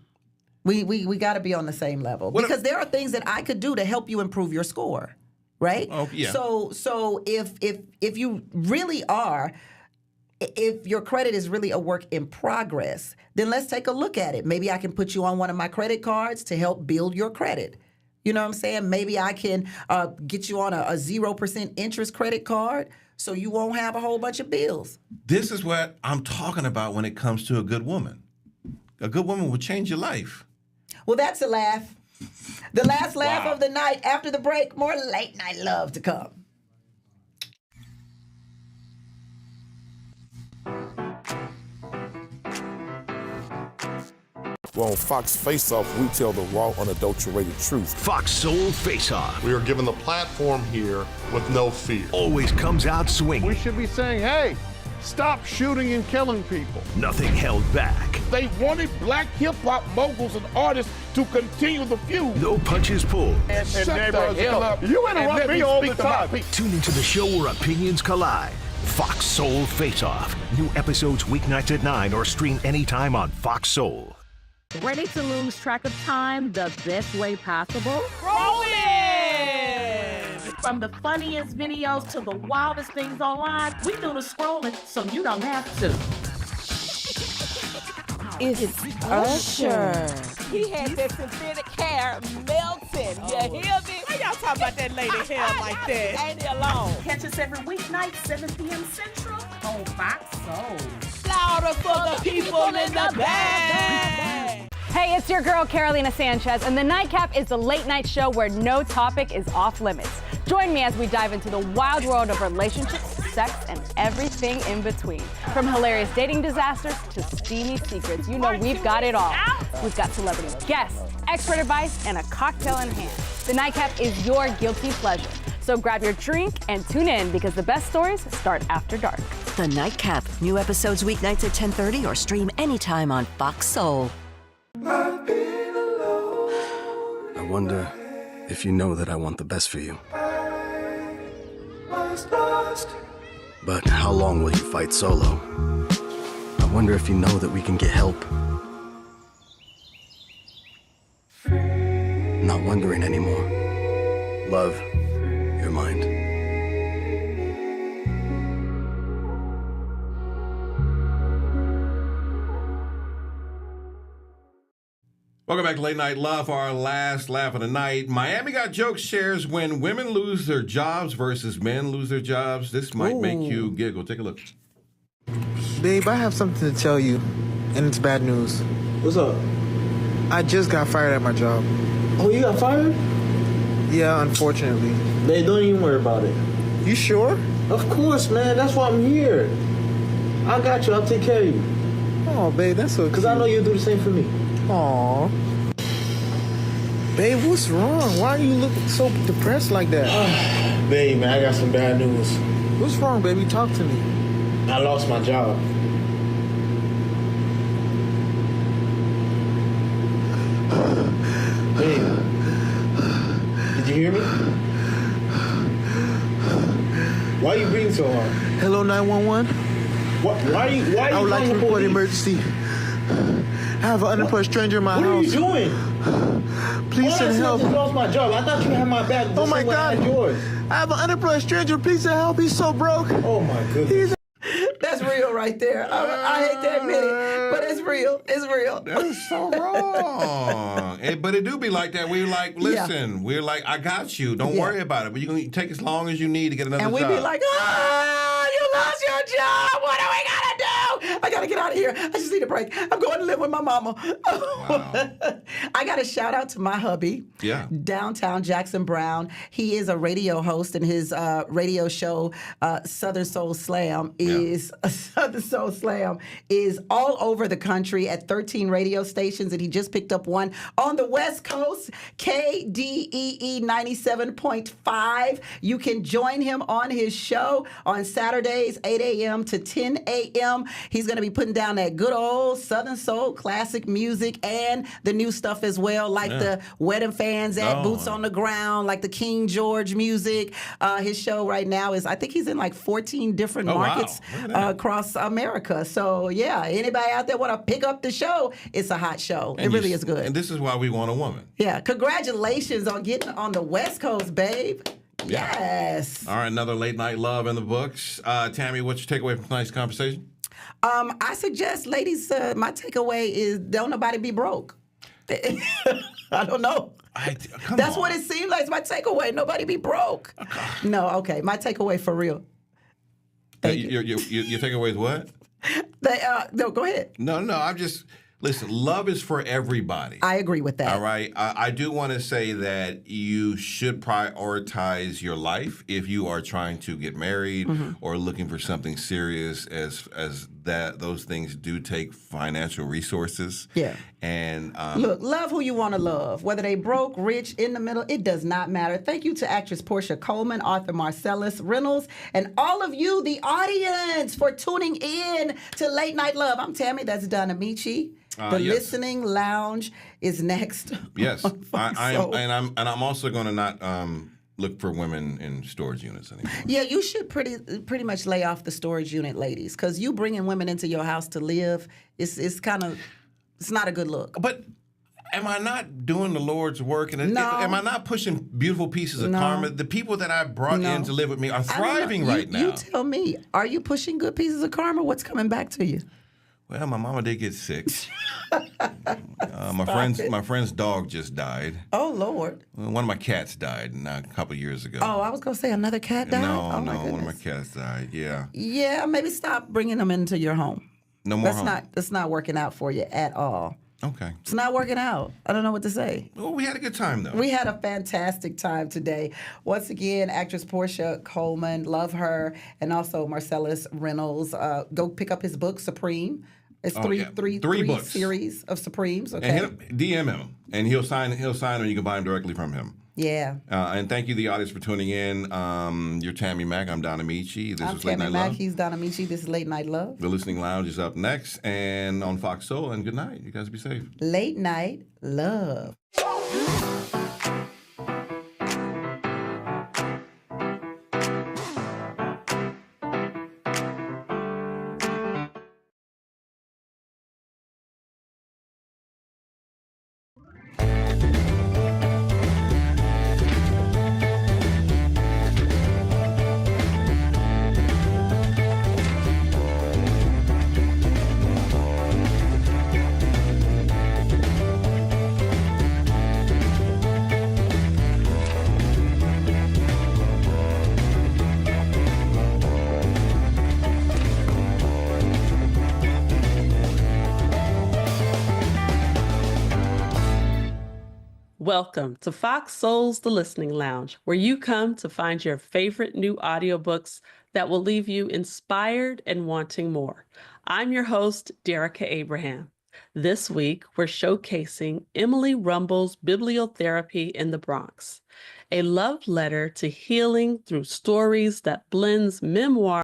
We got to be on the same level because there are things that I could do to help you improve your score, right? Oh, yeah. So if you really are, if your credit is really a work in progress, then let's take a look at it. Maybe I can put you on one of my credit cards to help build your credit. You know what I'm saying? Maybe I can get you on a 0% interest credit card so you won't have a whole bunch of bills. This is what I'm talking about when it comes to a good woman. A good woman will change your life. Well, that's a laugh. The last laugh of the night. After the break, more late night love to come. Well, on Fox Face Off, we tell the raw, unadulterated truth. Fox Soul Face Off. We are given the platform here with no fear. Always comes out swinging. We should be saying, hey, stop shooting and killing people. Nothing held back. They wanted black hip-hop moguls and artists to continue the feud. No punches pulled. And shut the hell up. You interrupt me all the time. Tune into the show where opinions collide. Fox Soul Face Off. New episodes weeknights at 9 or stream anytime on Fox Soul. Ready to lose track of time the best way possible? Rolling! From the funniest videos to the wildest things online, we do the scrolling so you don't have to. It's Usher. He had that synthetic hair melting. You hear me? Why y'all talking about that lady hair like that? Ain't it alone? Catch us every weeknight, 7 p.m. Central on Fox Soul. Louder for the people in the back. Hey, it's your girl, Carolina Sanchez, and The Nightcap is the late night show where no topic is off limits. Join me as we dive into the wild world of relationships, sex, and everything in between. From hilarious dating disasters to steamy secrets, you know we've got it all. We've got celebrity guests, expert advice, and a cocktail in hand. The Nightcap is your guilty pleasure. So grab your drink and tune in because the best stories start after dark. The Nightcap. New episodes weeknights at 10:30 or stream anytime on Fox Soul. I wonder if you know that I want the best for you. But how long will you fight solo? I wonder if you know that we can get help. Not wondering anymore. Love, your mind. Welcome back to Late Night Love for our last laugh of the night. Miami Got Jokes shares when women lose their jobs versus men lose their jobs. This might make you giggle. Take a look. Babe, I have something to tell you, and it's bad news. What's up? I just got fired at my job. Oh, you got fired? Yeah, unfortunately. Babe, don't even worry about it. You sure? Of course, man. That's why I'm here. I got you. I'll take care of you. Oh, babe, that's so cute. Because I know you'll do the same for me. Aw. Babe, what's wrong? Why are you looking so depressed like that? Babe, man, I got some bad news. What's wrong, baby? Talk to me. I lost my job. Babe, did you hear me? Why are you breathing so hard? Hello, 911? Why are you I would like to report an emergency. I have an unemployed stranger in my house. What are you doing? Please send help. I just lost my job. I thought you had my back. Oh my God. Yours. I have an unemployed stranger. Please send help. He's so broke. Oh my goodness. That's real right there. I hate to admit it, but it's real. It's real. That's so wrong. But it do be like that. We're like, listen, we're like, I got you. Don't worry about it. But you're going to take as long as you need to get another job. And we be like, you lost your job. What are we going to do? I got to get out of here. I just need a break. I'm going to live with my mama. Wow. I got to shout out to my hubby. Yeah. Downtown Jackson Brown. He is a radio host, and his radio show, Southern Soul Slam, is all over the country at 13 radio stations, and he just picked up one on the West Coast, KDEE 97.5. You can join him on his show on Saturdays, 8 a.m. to 10 a.m. He's going to be putting down that good old Southern Soul classic music and the new stuff as well, like the Wedding Fans at Boots on the Ground, like the King George music. His show right now is, I think he's in like 14 different markets across America. So yeah, anybody out there want to pick up the show, it's a hot show. It really is good. And this is why we want a woman. Yeah, congratulations on getting on the West Coast, babe. Yeah. Yes. All right, another late night love in the books. Tammy, what's your takeaway from tonight's conversation? I suggest, ladies, my takeaway is don't nobody be broke. I don't know. That's what it seems like. It's my takeaway. Nobody be broke. No, okay. My takeaway for real. Your takeaway is what? No, go ahead. No, I'm just... Listen, love is for everybody. I agree with that. All right? I do want to say that you should prioritize your life if you are trying to get married or looking for something serious, as that those things do take financial resources. Yeah. And look, love who you want to love. Whether they broke, rich, in the middle, it does not matter. Thank you to actress Porscha Coleman, Author Marcellas Reynolds, and all of you, the audience, for tuning in to Late Night Love. I'm Tammy. That's Donna Michi. The Listening Lounge is next. Yes, I am, and I'm also going to not look for women in storage units anymore. Yeah, you should pretty much lay off the storage unit, ladies, because you bringing women into your house to live it's kind of, it's not a good look. But am I not doing the Lord's work? And am I not pushing beautiful pieces of karma? The people that I brought in to live with me are thriving right now. You tell me, are you pushing good pieces of karma? What's coming back to you? Well, my mama did get sick. My friend's dog just died. Oh, Lord. One of my cats died a couple years ago. Oh, I was going to say another cat died? No, one of my cats died, yeah. Yeah, maybe stop bringing them into your home. No more That's not working out for you at all. Okay. It's not working out. I don't know what to say. Well, we had a good time, though. We had a fantastic time today. Once again, actress Porscha Coleman, love her, and also Marcellas Reynolds. Go pick up his book, Supreme. It's three books. Series of Supremes. Okay. And DM him, and he'll sign, and you can buy them directly from him. Yeah. And thank you, the audience, for tuning in. You're Tammy Mack. I'm Donna Michi. I'm Late Night Tammy Mack. Love. He's Donna Michi. This is Late Night Love. The Listening Lounge is up next, and on Fox Soul. And good night. You guys be safe. Late Night Love. Welcome to Fox Soul's The Listening Lounge, where you come to find your favorite new audiobooks that will leave you inspired and wanting more. I'm your host, Derica Abraham. This week, we're showcasing Emily Rumble's Bibliotherapy in the Bronx, a love letter to healing through stories that blends memoir